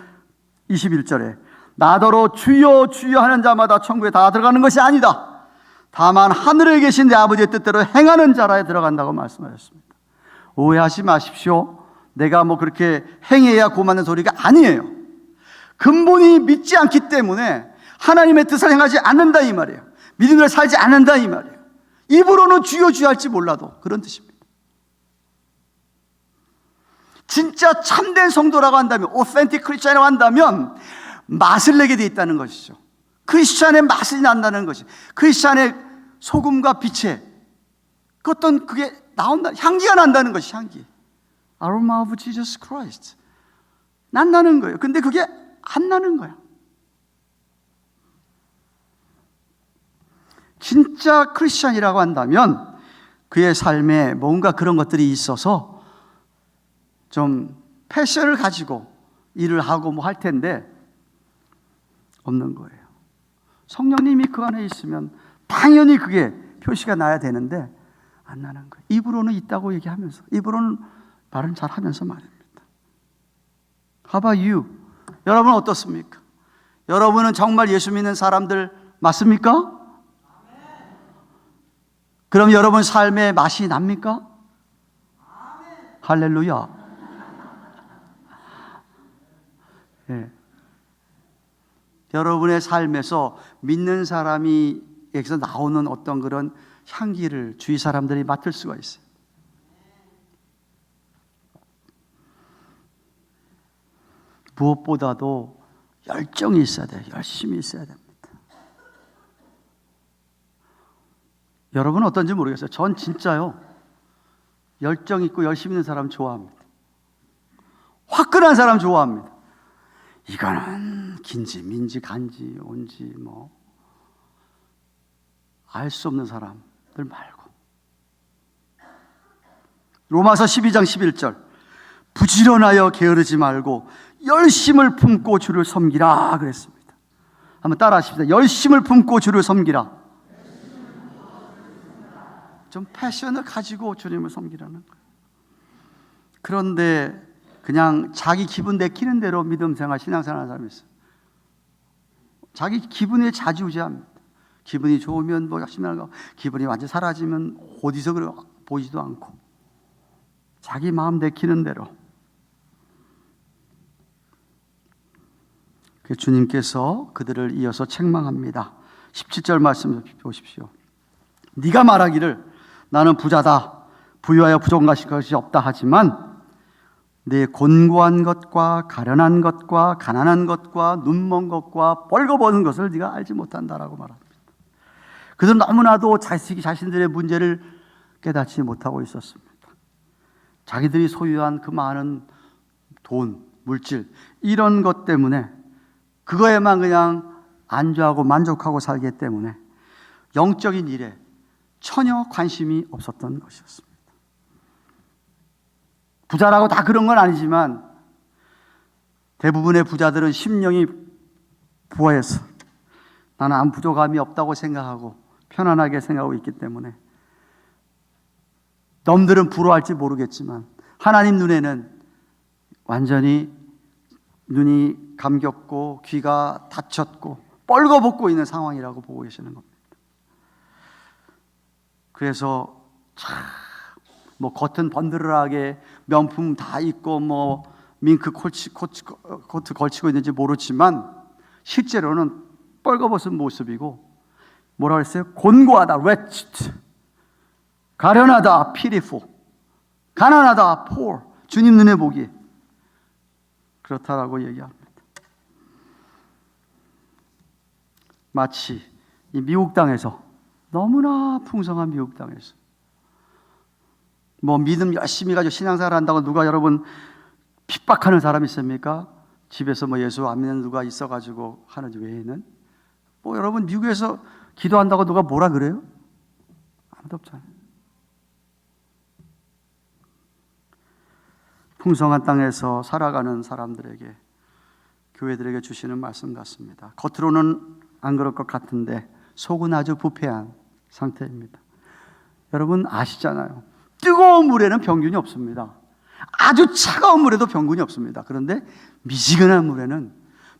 21절에 나더러 주여 주여 하는 자마다 천국에 다 들어가는 것이 아니다. 다만 하늘에 계신 내 아버지의 뜻대로 행하는 자라에 들어간다고 말씀하셨습니다. 오해하지 마십시오. 내가 그렇게 행해야 고맞는 소리가 아니에요. 근본이 믿지 않기 때문에 하나님의 뜻을 행하지 않는다 이 말이에요. 믿음을 살지 않는다 이 말이에요. 입으로는 주여 주여 할지 몰라도 그런 뜻입니다. 진짜 참된 성도라고 한다면, 오센틱 크리스찬이라고 한다면 맛을 내게 돼 있다는 것이죠. 크리스찬의 맛이 난다는 것이, 크리스찬의 소금과 빛의 어떤 그게 나온다, 향기가 난다는 것이, 향기. Aroma of Jesus Christ. 난다는 거예요. 근데 그게 안 나는 거야. 진짜 크리스찬이라고 한다면 그의 삶에 뭔가 그런 것들이 있어서 좀 패션을 가지고 일을 하고 할 텐데 없는 거예요. 성령님이 그 안에 있으면 당연히 그게 표시가 나야 되는데 안 나는 거예요. 입으로는 있다고 얘기하면서, 입으로는 말은 잘 하면서 말입니다. How about you? 여러분은 어떻습니까? 여러분은 정말 예수 믿는 사람들 맞습니까? 그럼 여러분 삶의 맛이 납니까? 할렐루야. 예. 여러분의 삶에서 믿는 사람이 여기서 나오는 어떤 그런 향기를 주위 사람들이 맡을 수가 있어요. 무엇보다도 열정이 있어야 돼요. 열심히 있어야 됩니다. 여러분은 어떤지 모르겠어요. 전 진짜요, 열정 있고 열심히 있는 사람 좋아합니다. 화끈한 사람 좋아합니다. 이거는 긴지 민지 간지 온지 알 수 없는 사람들 말고. 로마서 12장 11절 부지런하여 게으르지 말고 열심을 품고 주를 섬기라 그랬습니다. 한번 따라 하십시다. 열심을 품고 주를 섬기라. 좀 패션을 가지고 주님을 섬기라는 거예요. 그런데 그냥 자기 기분 내키는 대로 믿음 생활, 신앙생활 하는 사람이 있어요. 자기 기분에 좌지우지합니다. 기분이 좋으면 열심히 하고, 기분이 완전히 사라지면 어디서 그래 보이지도 않고, 자기 마음 내키는 대로. 주님께서 그들을 이어서 책망합니다. 17절 말씀 보십시오. 네가 말하기를 나는 부자다, 부유하여 부족한 것이 없다 하지만 내 곤고한 것과 가련한 것과 가난한 것과 눈먼 것과 뻘거벗은 것을 네가 알지 못한다라고 말합니다. 그들은 너무나도 자신들의 문제를 깨닫지 못하고 있었습니다. 자기들이 소유한 그 많은 돈, 물질 이런 것 때문에 그거에만 그냥 안주하고 만족하고 살기 때문에 영적인 일에 전혀 관심이 없었던 것이었습니다. 부자라고 다 그런 건 아니지만 대부분의 부자들은 심령이 부해서 나는 아무 부족함이 없다고 생각하고 편안하게 생각하고 있기 때문에 남들은 부러워할지 모르겠지만 하나님 눈에는 완전히 눈이 감겼고 귀가 닫혔고 뻘거벗고 있는 상황이라고 보고 계시는 겁니다. 그래서 뭐 겉은 번드르하게 명품 다 입고 뭐 밍크 코트 걸치고 있는지 모르지만 실제로는 뻘거벗은 모습이고 뭐라 그랬어요? 곤고하다, wretched, 가련하다, pitiful, 가난하다, poor. 주님 눈에 보기에 그렇다라고 얘기합니다. 마치 이 미국 땅에서 너무나 풍성한 미국 땅에서 뭐 믿음 열심히 가지고 신앙생활 한다고 누가 여러분 핍박하는 사람 있습니까? 집에서 뭐 예수 안 믿는 누가 있어가지고 하는 외에는 뭐 여러분 미국에서 기도한다고 누가 뭐라 그래요? 아무도 없잖아요. 풍성한 땅에서 살아가는 사람들에게 교회들에게 주시는 말씀 같습니다. 겉으로는 안 그럴 것 같은데 속은 아주 부패한 상태입니다. 여러분 아시잖아요. 뜨거운 물에는 병균이 없습니다. 아주 차가운 물에도 병균이 없습니다. 그런데 미지근한 물에는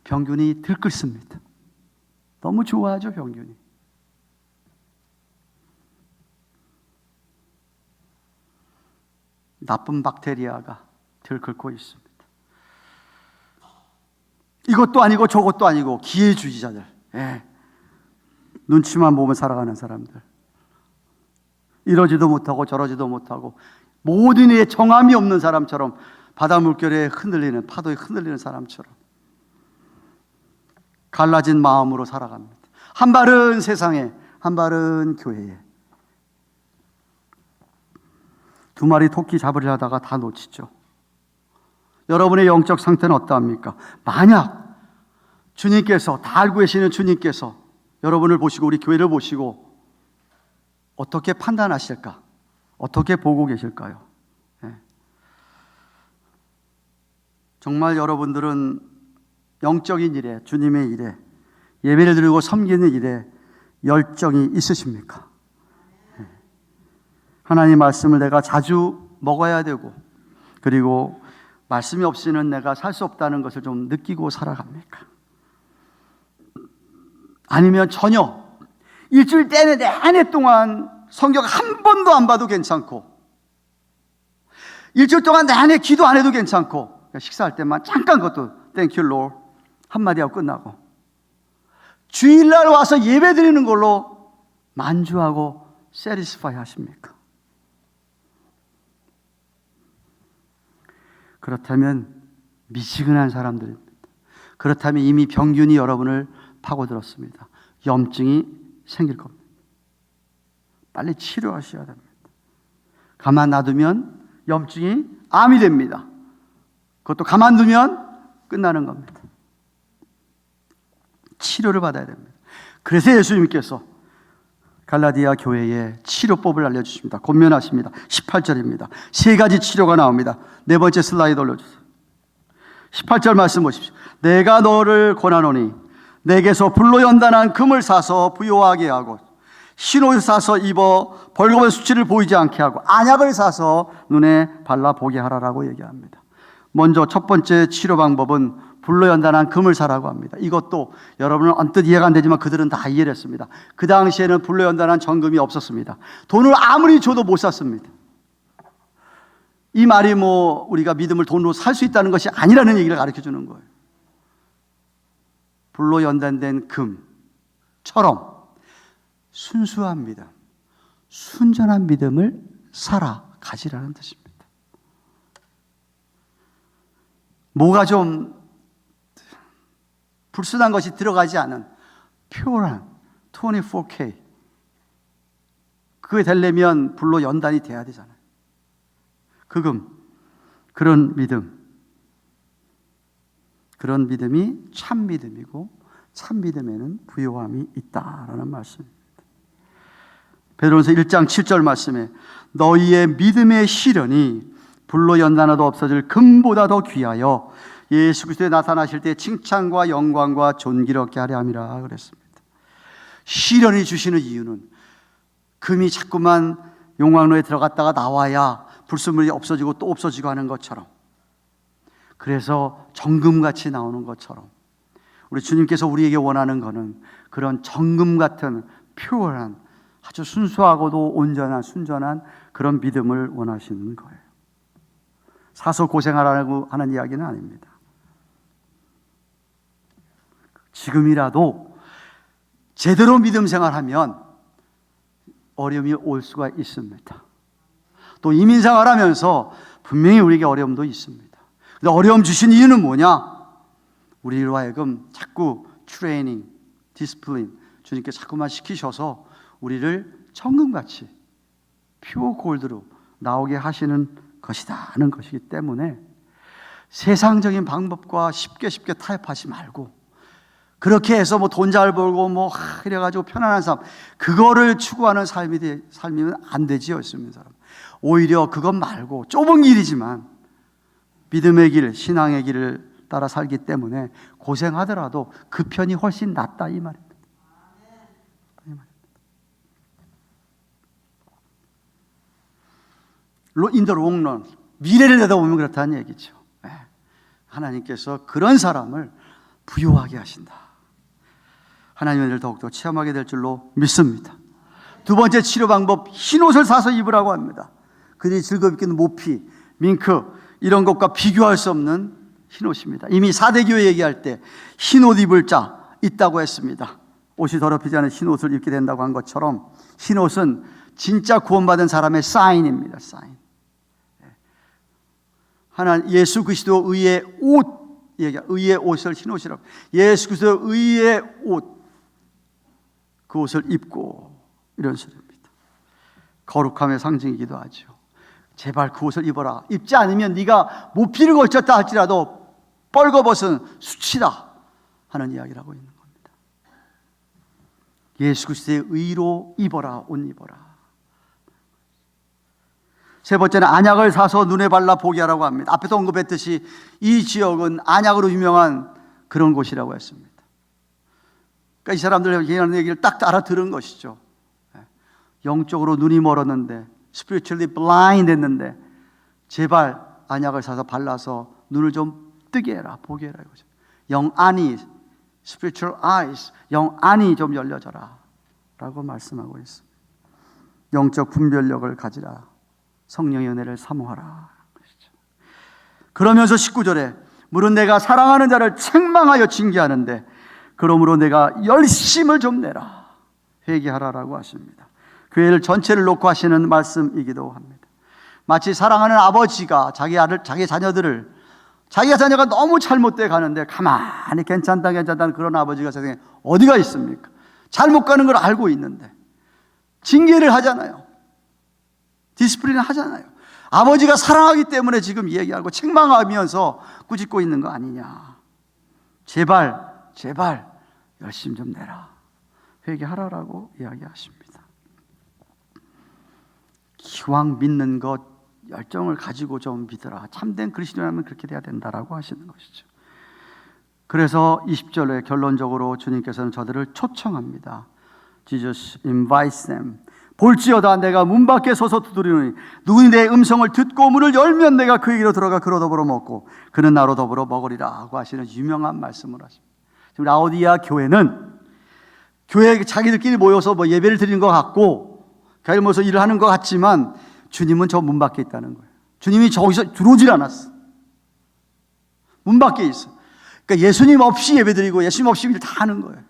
병균이 들끓습니다. 너무 좋아하죠, 병균이. 나쁜 박테리아가 들끓고 있습니다. 이것도 아니고 저것도 아니고 기회주의자들, 눈치만 보면 살아가는 사람들, 이러지도 못하고 저러지도 못하고 모든 일에 정함이 없는 사람처럼 바다 물결에 흔들리는 파도에 흔들리는 사람처럼 갈라진 마음으로 살아갑니다. 한 발은 세상에, 한 발은 교회에. 두 마리 토끼 잡으려 하다가 다 놓치죠. 여러분의 영적 상태는 어떠합니까? 만약 주님께서, 다 알고 계시는 주님께서 여러분을 보시고 우리 교회를 보시고 어떻게 판단하실까? 어떻게 보고 계실까요? 정말 여러분들은 영적인 일에, 주님의 일에, 예배를 드리고 섬기는 일에 열정이 있으십니까? 하나님 말씀을 내가 자주 먹어야 되고, 그리고 말씀이 없이는 내가 살 수 없다는 것을 좀 느끼고 살아갑니까? 아니면 전혀 일주일 내내 동안 성경 한 번도 안 봐도 괜찮고, 일주일 동안 내내 기도 안 해도 괜찮고, 식사할 때만 잠깐 그것도 Thank you Lord 한마디 하고 끝나고, 주일날 와서 예배 드리는 걸로 만주하고 satisfy 하십니까? 그렇다면 미지근한 사람들입니다. 그렇다면 이미 병균이 여러분을 파고들었습니다. 염증이 생길 겁니다. 빨리 치료하셔야 됩니다. 가만 놔두면 염증이 암이 됩니다. 그것도 가만두면 끝나는 겁니다. 치료를 받아야 됩니다. 그래서 예수님께서 갈라디아 교회에 치료법을 알려주십니다. 권면하십니다. 18절입니다. 세 가지 치료가 나옵니다. 네 번째 슬라이드 올려주세요. 18절 말씀 보십시오. 내가 너를 권하노니 내게서 불로 연단한 금을 사서 부요하게 하고, 흰옷을 사서 입어 벌거벗은 수치를 보이지 않게 하고, 안약을 사서 눈에 발라 보게 하라라고 얘기합니다. 먼저 첫 번째 치료 방법은 불로 연단한 금을 사라고 합니다. 이것도 여러분은 언뜻 이해가 안 되지만 그들은 다 이해를 했습니다. 그 당시에는 불로 연단한 정금이 없었습니다. 돈을 아무리 줘도 못 샀습니다. 이 말이 뭐 우리가 믿음을 돈으로 살 수 있다는 것이 아니라는 얘기를 가르쳐 주는 거예요. 불로 연단된 금처럼 순수한 믿음, 순전한 믿음을 살아 가지라는 뜻입니다. 뭐가 좀 불순한 것이 들어가지 않은 퓨어한 24K, 그게 되려면 불로 연단이 돼야 되잖아요. 그런 믿음이 참 믿음이고, 참 믿음에는 부요함이 있다라는 말씀입니다. 베드로전서 1장 7절 말씀에 너희의 믿음의 시련이 불로 연단하도 없어질 금보다 더 귀하여 예수 그리스도에 나타나실 때 칭찬과 영광과 존귀롭게 하려 함이라 그랬습니다. 시련이 주시는 이유는 금이 자꾸만 용광로에 들어갔다가 나와야 불순물이 없어지고 또 없어지고 하는 것처럼, 그래서 정금같이 나오는 것처럼 우리 주님께서 우리에게 원하는 것은 그런 정금 같은 퓨어한, 아주 순수하고도 온전한 순전한 그런 믿음을 원하시는 거예요. 사서 고생하라고 하는 이야기는 아닙니다. 지금이라도 제대로 믿음 생활하면 어려움이 올 수가 있습니다. 또 이민 생활하면서 분명히 우리에게 어려움도 있습니다. 근데 어려움 주신 이유는 뭐냐? 우리로 하여금 자꾸 트레이닝, 디스플린, 주님께 자꾸만 시키셔서 우리를 정금같이 퓨어 골드로 나오게 하시는 것이다 하는 것이기 때문에 세상적인 방법과 쉽게 타협하지 말고, 그렇게 해서 뭐 돈 잘 벌고 뭐 이래가지고 편안한 삶, 그거를 추구하는 삶이면 안 되지요, 있습니다, 사람. 오히려 그것 말고 좁은 길이지만 믿음의 길, 신앙의 길을 따라 살기 때문에 고생하더라도 그 편이 훨씬 낫다 이 말입니다. In the long run, 미래를 내다보면 그렇다는 얘기죠. 하나님께서 그런 사람을 부유하게 하신다. 하나님의 은혜를 더욱더 체험하게 될 줄로 믿습니다. 두 번째 치료 방법, 흰옷을 사서 입으라고 합니다. 그들이 즐겁게 입는 모피, 밍크 이런 것과 비교할 수 없는 흰옷입니다. 이미 사대교회 얘기할 때 흰옷 입을 자 있다고 했습니다. 옷이 더럽히지 않은 흰옷을 입게 된다고 한 것처럼 흰옷은 진짜 구원받은 사람의 사인입니다. 사인. 예수 그리스도 의의 옷, 의의 옷을 흰옷이라고. 예수 그리스도 의의 옷, 그 옷을 입고, 이런 소리입니다. 거룩함의 상징이기도 하죠. 제발 그 옷을 입어라. 입지 않으면 네가 모피를 걸쳤다 할지라도 뻘거벗은 수치다 하는 이야기를 하고 있는 겁니다. 예수 그리스도의 의로 입어라, 옷 입어라. 세 번째는 안약을 사서 눈에 발라 보게 하라고 합니다. 앞에서 언급했듯이 이 지역은 안약으로 유명한 그런 곳이라고 했습니다. 그러니까 이 사람들 얘기하는 얘기를 딱 알아들은 것이죠. 영적으로 눈이 멀었는데, spiritually blind 했는데, 제발 안약을 사서 발라서 눈을 좀 뜨게 해라, 보게 해라 이거죠. 영안이, spiritual eyes, 영안이 좀 열려져라 라고 말씀하고 있습니다. 영적 분별력을 가지라, 성령의 은혜를 사모하라. 그러면서 19절에 물은 내가 사랑하는 자를 책망하여 징계하는데 그러므로 내가 열심을 좀 내라, 회개하라라고 하십니다. 교회를 전체를 놓고 하시는 말씀이기도 합니다. 마치 사랑하는 아버지가 자기 자녀들을, 자기가 자녀가 너무 잘못돼 가는데 가만히 괜찮다는 그런 아버지가 세상에 어디가 있습니까? 잘못 가는 걸 알고 있는데 징계를 하잖아요. 디스플레이는 하잖아요. 아버지가 사랑하기 때문에 지금 이야기하고 책망하면서 꾸짖고 있는 거 아니냐. 제발 열심 좀 내라, 회개하라라고 이야기하십니다. 기왕 믿는 것 열정을 가지고 좀 믿어라. 참된 그리스도라면 그렇게 돼야 된다라고 하시는 것이죠. 그래서 20절에 결론적으로 주님께서는 저들을 초청합니다. Jesus invites them. 볼지어다 내가 문 밖에 서서 두드리노니 누구니 내 음성을 듣고 문을 열면 내가 그에게로 들어가 그로 더불어 먹고 그는 나로 더불어 먹으리라 하고 하시는 유명한 말씀을 하십니다. 지금 라오디아 교회는 교회 자기들끼리 모여서 뭐 예배를 드리는 것 같고 교회를 모여서 일을 하는 것 같지만 주님은 저 문 밖에 있다는 거예요. 주님이 저기서 들어오질 않았어. 문 밖에 있어. 그러니까 예수님 없이 예배 드리고 예수님 없이 일 다 하는 거예요.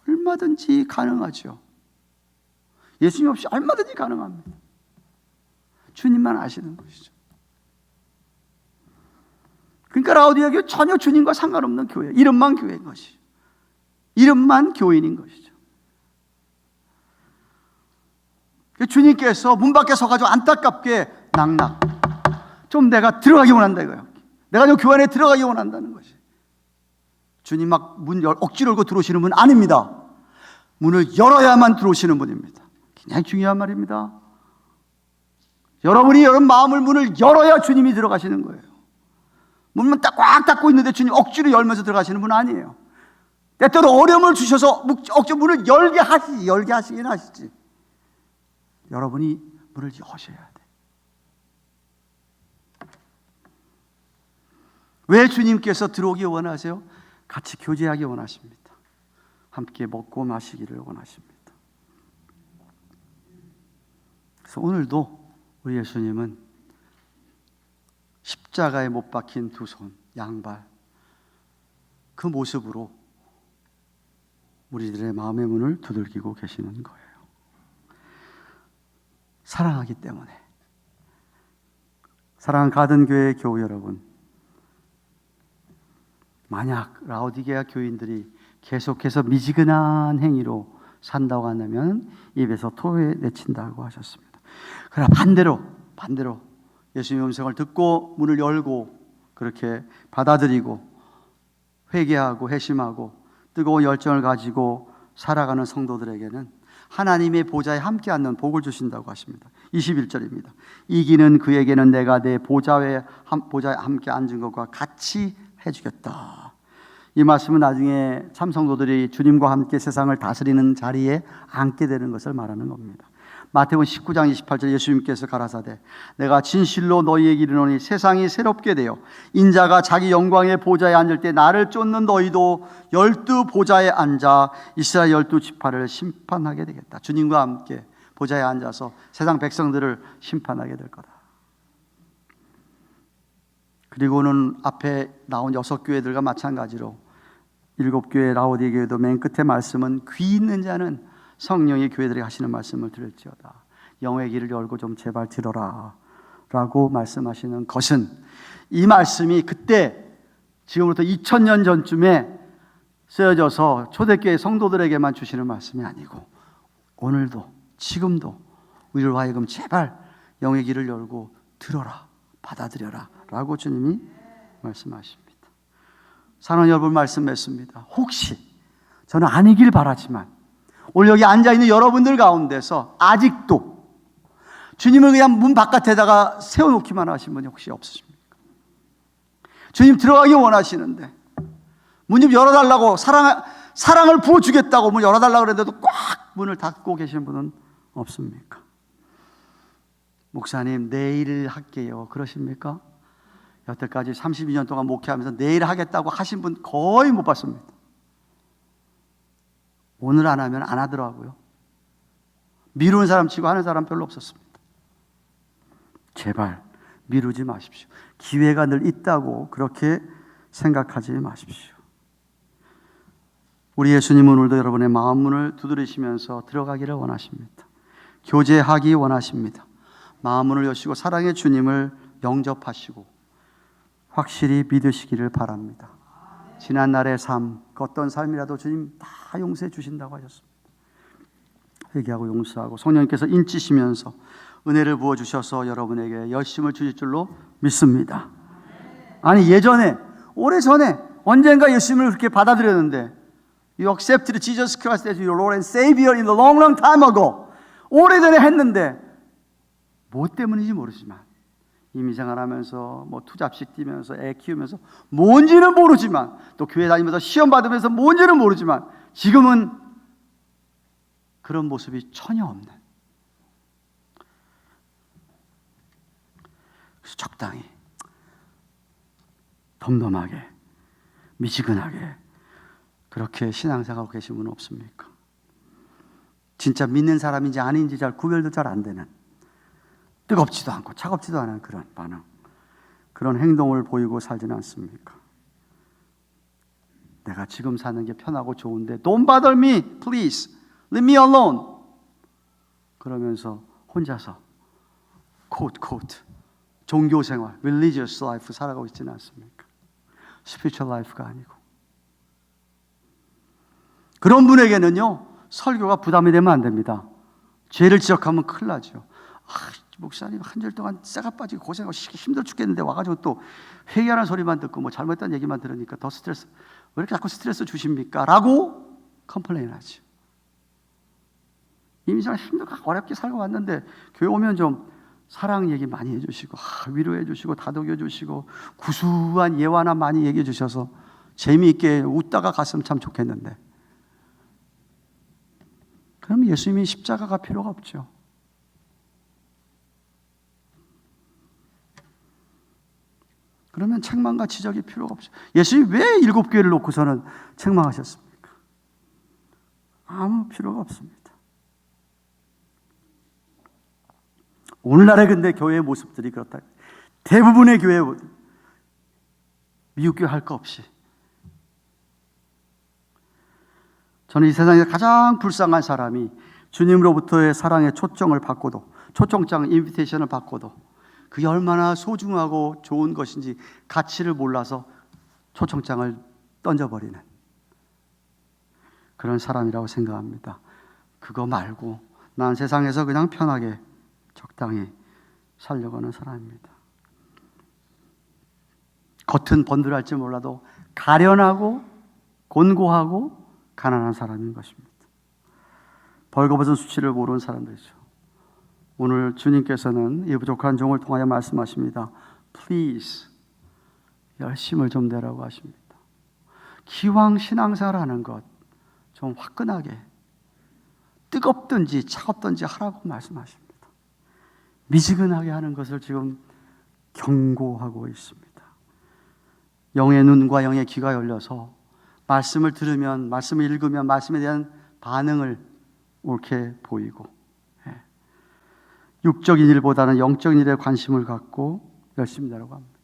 얼마든지 가능하죠. 예수님 없이 얼마든지 가능합니다. 주님만 아시는 것이죠. 그러니까 라오디게아 교회 전혀 주님과 상관없는 교회, 이름만 교회인 것이죠. 이름만 교인인 것이죠. 주님께서 문 밖에 서가지고 안타깝게 낙낙, 좀 내가 들어가기 원한다 이거예요. 내가 저 교회 안에 들어가기 원한다는 것이. 주님 막 문 억지로 열고 들어오시는 분 아닙니다. 문을 열어야만 들어오시는 분입니다. 굉장히 중요한 말입니다. 여러분이 여러분 마음을 문을 열어야 주님이 들어가시는 거예요. 문만 꽉 닫고 있는데 주님 억지로 열면서 들어가시는 분 아니에요. 때때로 어려움을 주셔서 억지로 문을 열게 하시긴 하시지. 여러분이 문을 여셔야 돼. 왜 주님께서 들어오기 원하세요? 같이 교제하기 원하십니다. 함께 먹고 마시기를 원하십니다. 그래서 오늘도 우리 예수님은 십자가에 못 박힌 두 손, 양발, 그 모습으로 우리들의 마음의 문을 두들기고 계시는 거예요. 사랑하기 때문에. 사랑하는 가든교회 교우 여러분, 만약 라오디게아 교인들이 계속해서 미지근한 행위로 산다고 한다면 입에서 토해 내친다고 하셨습니다. 그러나 반대로 예수님의 음성을 듣고 문을 열고 그렇게 받아들이고 회개하고 회심하고 뜨거운 열정을 가지고 살아가는 성도들에게는 하나님의 보좌에 함께 앉는 복을 주신다고 하십니다. 21절입니다. 이기는 그에게는 내가 내 보좌에 함께 앉은 것과 같이 해주겠다. 이 말씀은 나중에 참성도들이 주님과 함께 세상을 다스리는 자리에 앉게 되는 것을 말하는 겁니다. 마태복음 19장 28절 예수님께서 가라사대 내가 진실로 너희에게 이르노니 세상이 새롭게 되어 인자가 자기 영광의 보좌에 앉을 때 나를 쫓는 너희도 12 보좌에 앉아 이스라엘 12지파를 심판하게 되겠다. 주님과 함께 보좌에 앉아서 세상 백성들을 심판하게 될 거다. 그리고는 앞에 나온 6교회들과 마찬가지로 7교회 라오디게아 교회도 맨 끝에 말씀은 귀 있는 자는 성령이 교회들이 하시는 말씀을 들을지어다. 영의 길을 열고 좀 제발 들어라 라고 말씀하시는 것은 이 말씀이 그때 지금부터 2000년 전쯤에 쓰여져서 초대교회 성도들에게만 주시는 말씀이 아니고 오늘도 지금도 우리를 하여금 제발 영의 길을 열고 들어라, 받아들여라 라고 주님이 말씀하십니다. 사랑하는 여러분 말씀 맺습니다. 혹시 저는 아니길 바라지만 오늘 여기 앉아있는 여러분들 가운데서 아직도 주님을 그냥 문 바깥에다가 세워놓기만 하신 분이 혹시 없으십니까? 주님 들어가기 원하시는데 문 좀 열어달라고 사랑을 부어주겠다고 문 열어달라고 그랬는데도 꽉 문을 닫고 계신 분은 없습니까? 목사님 내일 할게요 그러십니까? 여태까지 32년 동안 목회하면서 내일 하겠다고 하신 분 거의 못 봤습니다. 오늘 안 하면 안 하더라고요. 미루는 사람 치고 하는 사람 별로 없었습니다. 제발 미루지 마십시오. 기회가 늘 있다고 그렇게 생각하지 마십시오. 우리 예수님은 오늘도 여러분의 마음 문을 두드리시면서 들어가기를 원하십니다. 교제하기 원하십니다. 마음 문을 여시고 사랑의 주님을 영접하시고 확실히 믿으시기를 바랍니다. 지난날의 삶, 그 어떤 삶이라도 주님 다 용서해 주신다고 하셨습니다. 회개하고 용서하고 성령님께서 인치시면서 은혜를 부어주셔서 여러분에게 열심을 주실 줄로 믿습니다. 아니 예전에 오래전에 언젠가 예수님을 그렇게 받아들였는데 You accepted Jesus Christ as your Lord and Savior in the long time ago. 오래전에 했는데 뭐 때문인지 모르지만 임의생활하면서 뭐 투잡식 뛰면서 애 키우면서 뭔지는 모르지만 또 교회 다니면서 시험 받으면서 뭔지는 모르지만 지금은 그런 모습이 전혀 없는, 그래서 적당히 덤덤하게 미지근하게 그렇게 신앙생활하고 계신 분은 없습니까? 진짜 믿는 사람인지 아닌지 잘 구별도 잘 안 되는, 뜨겁지도 않고 차갑지도 않은 그런 반응, 그런 행동을 보이고 살지는 않습니까? 내가 지금 사는 게 편하고 좋은데 Don't bother me, please. Leave me alone. 그러면서 혼자서 quote, 종교생활, religious life 살아가고 있지는 않습니까? 스피리추얼 라이프가 아니고. 그런 분에게는요, 설교가 부담이 되면 안 됩니다. 죄를 지적하면 큰일 나죠. 목사님 한 줄 동안 쇠가 빠지고 고생하고 힘들어 죽겠는데 와가지고 또 회개하는 소리만 듣고 뭐 잘못된 얘기만 들으니까 더 스트레스, 왜 이렇게 자꾸 스트레스 주십니까? 라고 컴플레인 하죠. 이미 잘 힘들고 어렵게 살고 왔는데 교회 오면 좀 사랑 얘기 많이 해주시고 위로해 주시고 다독여 주시고 구수한 예화나 많이 얘기해 주셔서 재미있게 웃다가 갔으면 참 좋겠는데, 그럼 예수님이 십자가가 필요가 없죠. 그러면 책망과 지적이 필요가 없죠. 예수님이 왜 7교회를 놓고서는 책망하셨습니까? 아무 필요가 없습니다. 오늘날의 근데 교회의 모습들이 그렇다. 대부분의 교회, 미국 교회 할 거 없이. 저는 이 세상에서 가장 불쌍한 사람이 주님으로부터의 사랑의 초청을 받고도, 초청장 인비테이션을 받고도 그게 얼마나 소중하고 좋은 것인지 가치를 몰라서 초청장을 던져버리는 그런 사람이라고 생각합니다. 그거 말고 난 세상에서 그냥 편하게 적당히 살려고 하는 사람입니다. 겉은 번들할지 몰라도 가련하고 곤고하고 가난한 사람인 것입니다. 벌거벗은 수치를 모르는 사람들이죠. 오늘 주님께서는 이 부족한 종을 통하여 말씀하십니다. Please, 열심을 좀 내라고 하십니다. 기왕 신앙생활하는 것 좀 화끈하게, 뜨겁든지 차갑든지 하라고 말씀하십니다. 미지근하게 하는 것을 지금 경고하고 있습니다. 영의 눈과 영의 귀가 열려서 말씀을 들으면, 말씀을 읽으면 말씀에 대한 반응을 옳게 보이고, 육적인 일보다는 영적인 일에 관심을 갖고 열심히 내라고 합니다.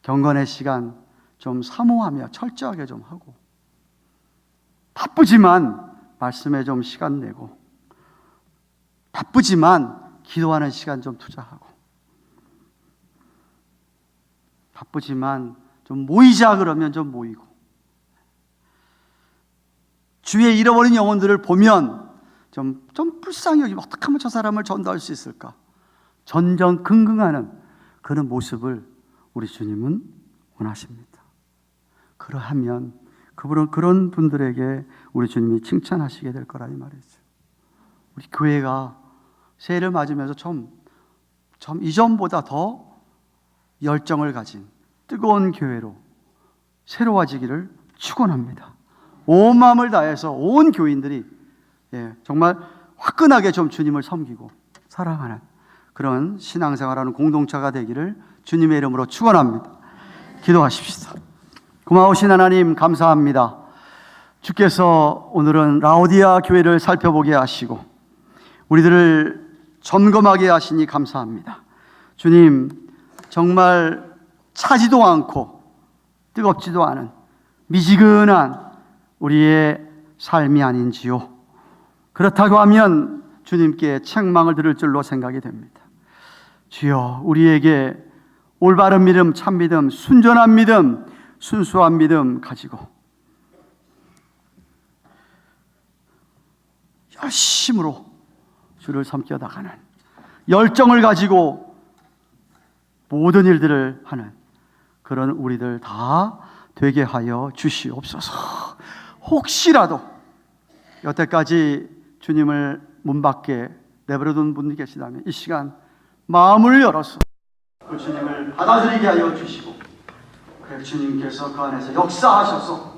경건의 시간 좀 사모하며 철저하게 좀 하고, 바쁘지만 말씀에 좀 시간 내고, 바쁘지만 기도하는 시간 좀 투자하고, 바쁘지만 좀 모이자 그러면 좀 모이고, 주위에 잃어버린 영혼들을 보면 좀 불쌍히 여기면 어떻게 하면 저 사람을 전도할 수 있을까? 전전긍긍하는 그런 모습을 우리 주님은 원하십니다. 그러하면 그분은 그런 분들에게 우리 주님이 칭찬하시게 될 거라 이 말이죠. 우리 교회가 새해를 맞으면서 좀 이전보다 더 열정을 가진 뜨거운 교회로 새로워지기를 축원합니다. 온 마음을 다해서 온 교인들이 정말 화끈하게 좀 주님을 섬기고 사랑하는 그런 신앙생활하는 공동체가 되기를 주님의 이름으로 축원합니다. 기도하십시다. 고마우신 하나님 감사합니다. 주께서 오늘은 라오디아 교회를 살펴보게 하시고 우리들을 점검하게 하시니 감사합니다. 주님, 정말 차지도 않고 뜨겁지도 않은 미지근한 우리의 삶이 아닌지요. 그렇다고 하면 주님께 책망을 들을 줄로 생각이 됩니다. 주여, 우리에게 올바른 믿음, 참 믿음, 순전한 믿음, 순수한 믿음 가지고 열심으로 주를 섬겨 나가는 열정을 가지고 모든 일들을 하는 그런 우리들 다 되게 하여 주시옵소서. 혹시라도 여태까지 주님을 문 밖에 내버려둔 분이 계시다면 이 시간 마음을 열어서 그 주님을 받아들이게 하여 주시고, 그 주님께서 그 안에서 역사하셔서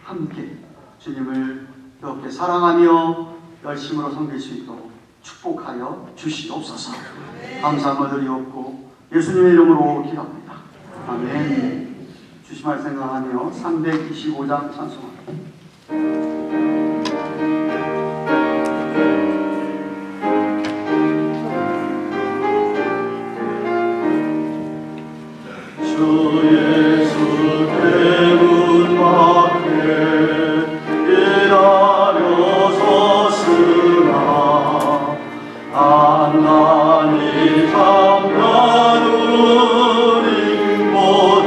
함께 주님을 뜨겁게 사랑하며 열심으로 섬길 수 있도록 축복하여 주시옵소서. 감사함을 드리옵고 예수님의 이름으로 기도합니다. 아멘. 주심할 생각하며 325장 찬송합니다. 주 예수 대문 밖에 기다려 섰으나 하나님 잠깐 우린 못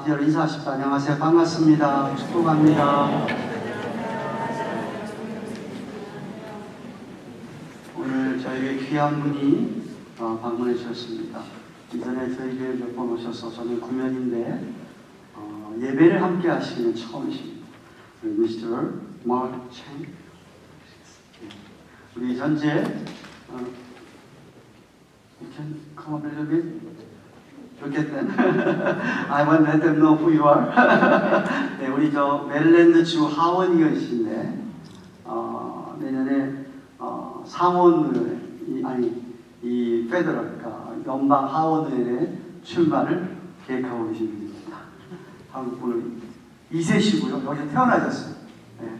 앞뒤로 인사하십시오. 안녕하세요. 반갑습니다. 축복합니다. 오늘 저에게 귀한 분이 방문해 주셨습니다. 이전에 저희 교회 몇 번 오셔서 저는 구면인데 예배를 함께 하시기는 처음이십니다. Mr. Mark Chang. 우리 현재 you can come up a little bit. 좋겠네. I want to let them know who you are. 네, 우리 저 메릴랜드 주 하원의원이신데 내년에 상원의회 이 페더럴 그러니까 연방 하원의회에 출마를 계획하고 계신 분입니다. 한국 분을 2세시고요. 여기서 태어나셨어요. 네,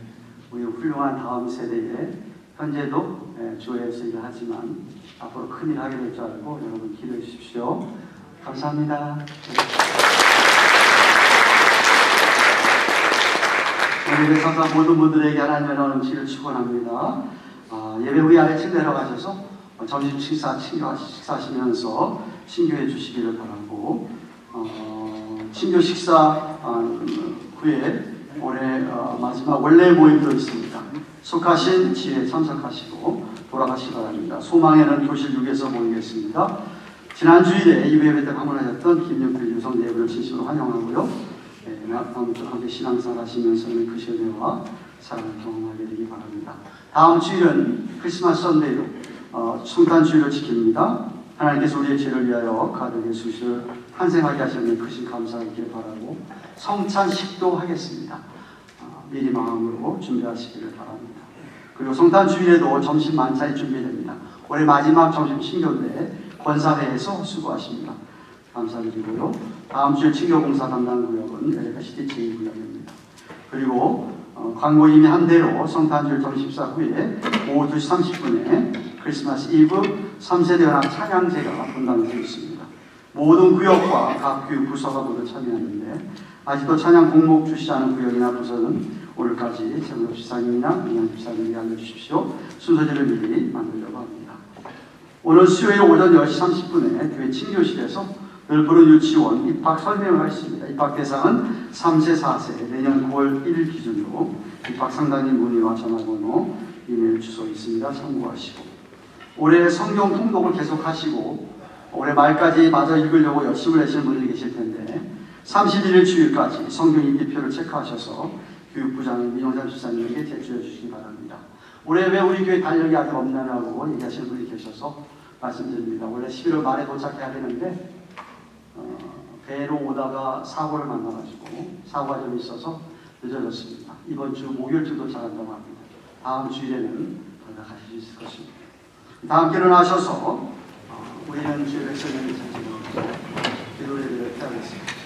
우리 훌륭한 다음 세대에 현재도 주에서 일을 하지만 앞으로 큰일 하게 될 줄 알고 여러분 기도해 주십시오. 감사합니다. 오늘 예배사가 모든 분들에게 하나님의 은혜를 축원합니다. 예배 후에 아래층 내려가셔서 점심 식사하시면서 친교해 주시기를 바라고 친교 식사 후에 올해 마지막 원래 모임도 있습니다. 속하신 지혜에 참석하시고 돌아가시기 바랍니다. 소망에는 교실 6에서 모이겠습니다. 지난 주일에 이 예배 때 방문하셨던 김영필 유성 내부를 진심으로 환영하고요. 다음 주 함께 신앙생활 하시면서는 그 시대와 사랑을 경험하게 되기 바랍니다. 다음 주일은 크리스마스 선데이로 성탄 주일을 지킵니다. 하나님께서 우리의 죄를 위하여 그 아들 예수를 탄생하게 하셨는 크신 감사가 있기를 바라고 성찬식도 하겠습니다. 미리 마음으로 준비하시기를 바랍니다. 그리고 성탄 주일에도 점심 만찬이 준비됩니다. 올해 마지막 점심 친교인데 권사회에서 수고하십니다. 감사드리고요. 다음 주에 친교공사 담당 구역은 LFCT 제2구역입니다. 그리고 광고 이미 한 대로 성탄주일 점심사 후에 오후 2시 30분에 크리스마스 이브 3세대 연합 찬양제가 분당되어 있습니다. 모든 구역과 각 교육 부서가 모두 참여하는데 아직도 찬양 공목 주시지 않은 구역이나 부서는 오늘까지 재무업 집사님이나 민영 집사님이 알려주십시오. 순서대로 미리 만들려고 합니다. 오늘 수요일 오전 10시 30분에 교회 친교실에서 늘 부른 유치원 입학 설명을 하겠습니다. 입학 대상은 3세, 4세, 내년 9월 1일 기준으로 입학 상담인 문의와 전화번호, 이메일 주소 있습니다. 참고하시고 올해 성경 통독을 계속하시고 올해 말까지 마저 읽으려고 열심을 내시는 분들이 계실 텐데 31일 주일까지 성경 읽기표를 체크하셔서 교육부장 민용산 집사님에게 제출해 주시기 바랍니다. 올해 왜 우리 교회 달력이 아직 없나라고 얘기하시는 분이 계셔서 말씀드립니다. 원래 11월 말에 도착해야 되는데 배로 오다가 사고를 만나가지고 사고가 좀 있어서 늦어졌습니다. 이번 주 목요일쯤 도착한다고 합니다. 다음 주일에는 도착하실 수 있을 것입니다. 다 함께 일어나셔서 우리는 주의 백성에게 찾으며 기도 예배를 하겠습니다.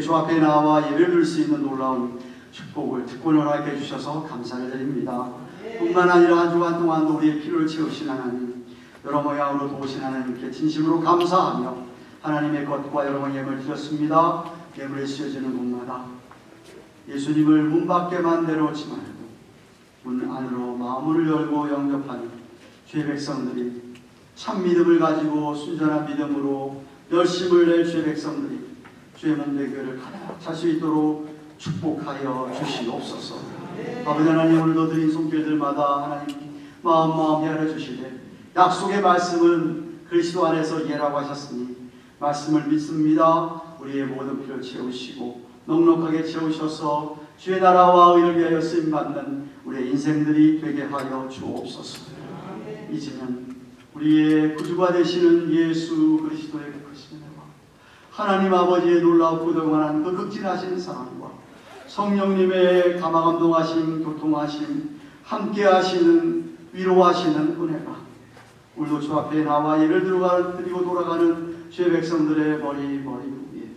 주 앞에 나와 예배를 드릴 수 있는 놀라운 축복을 특권을 허락해 주셔서 감사를 드립니다. 뿐만 아니라 한 주간 동안도 우리의 필요를 채우신 하나님, 여러 모양으로 도우신 하나님께 진심으로 감사하며 하나님의 것과 여러 번 예물을 드렸습니다. 예물이 씌워지는 곳마다 예수님을 문 밖에만 내려오지 말고 문 안으로 마음을 열고 영접하는 주의 백성들이 참 믿음을 가지고 순전한 믿음으로 열심을 낼 주의 백성들이 주의 몸된 교회를 가득 찰 수 있도록 축복하여 주시옵소서. 아버지 하나님, 오늘도 드린 손길들마다 하나님 마음 헤아려 주시되 약속의 말씀은 그리스도 안에서 예라고 하셨으니 말씀을 믿습니다. 우리의 모든 필요를 채우시고 넉넉하게 채우셔서 주의 나라와 의를 위하여 쓰임받는 우리의 인생들이 되게 하여 주옵소서. 이제는 우리의 구주가 되시는 예수 그리스도의 크신 은혜와 하나님 아버지의 놀랍고 동안한 그 극진하신 사랑과 성령님의 감화감동하심, 교통하심, 함께하시는 위로하시는 은혜가 오늘도 주 앞에 나와 예를 드리고 돌아가는 주의 백성들의 머리 위에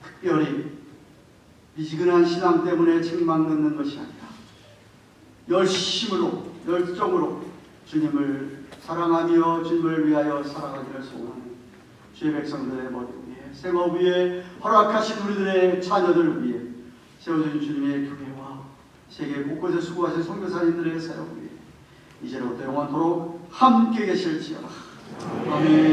특별히 미지근한 신앙 때문에 책망 듣는 것이 아니라 열정으로 주님을 사랑하며 주님을 위하여 살아가기를 소원하는 주의 백성들의 머리 위에, 생업 위에 허락하신 우리들의 자녀들 위에 세워진 주님의 교회와 세계 곳곳에 수고하신 선교사님들의 사역 위에 이제로부터 영원토록 함께 계실지어다. 아멘.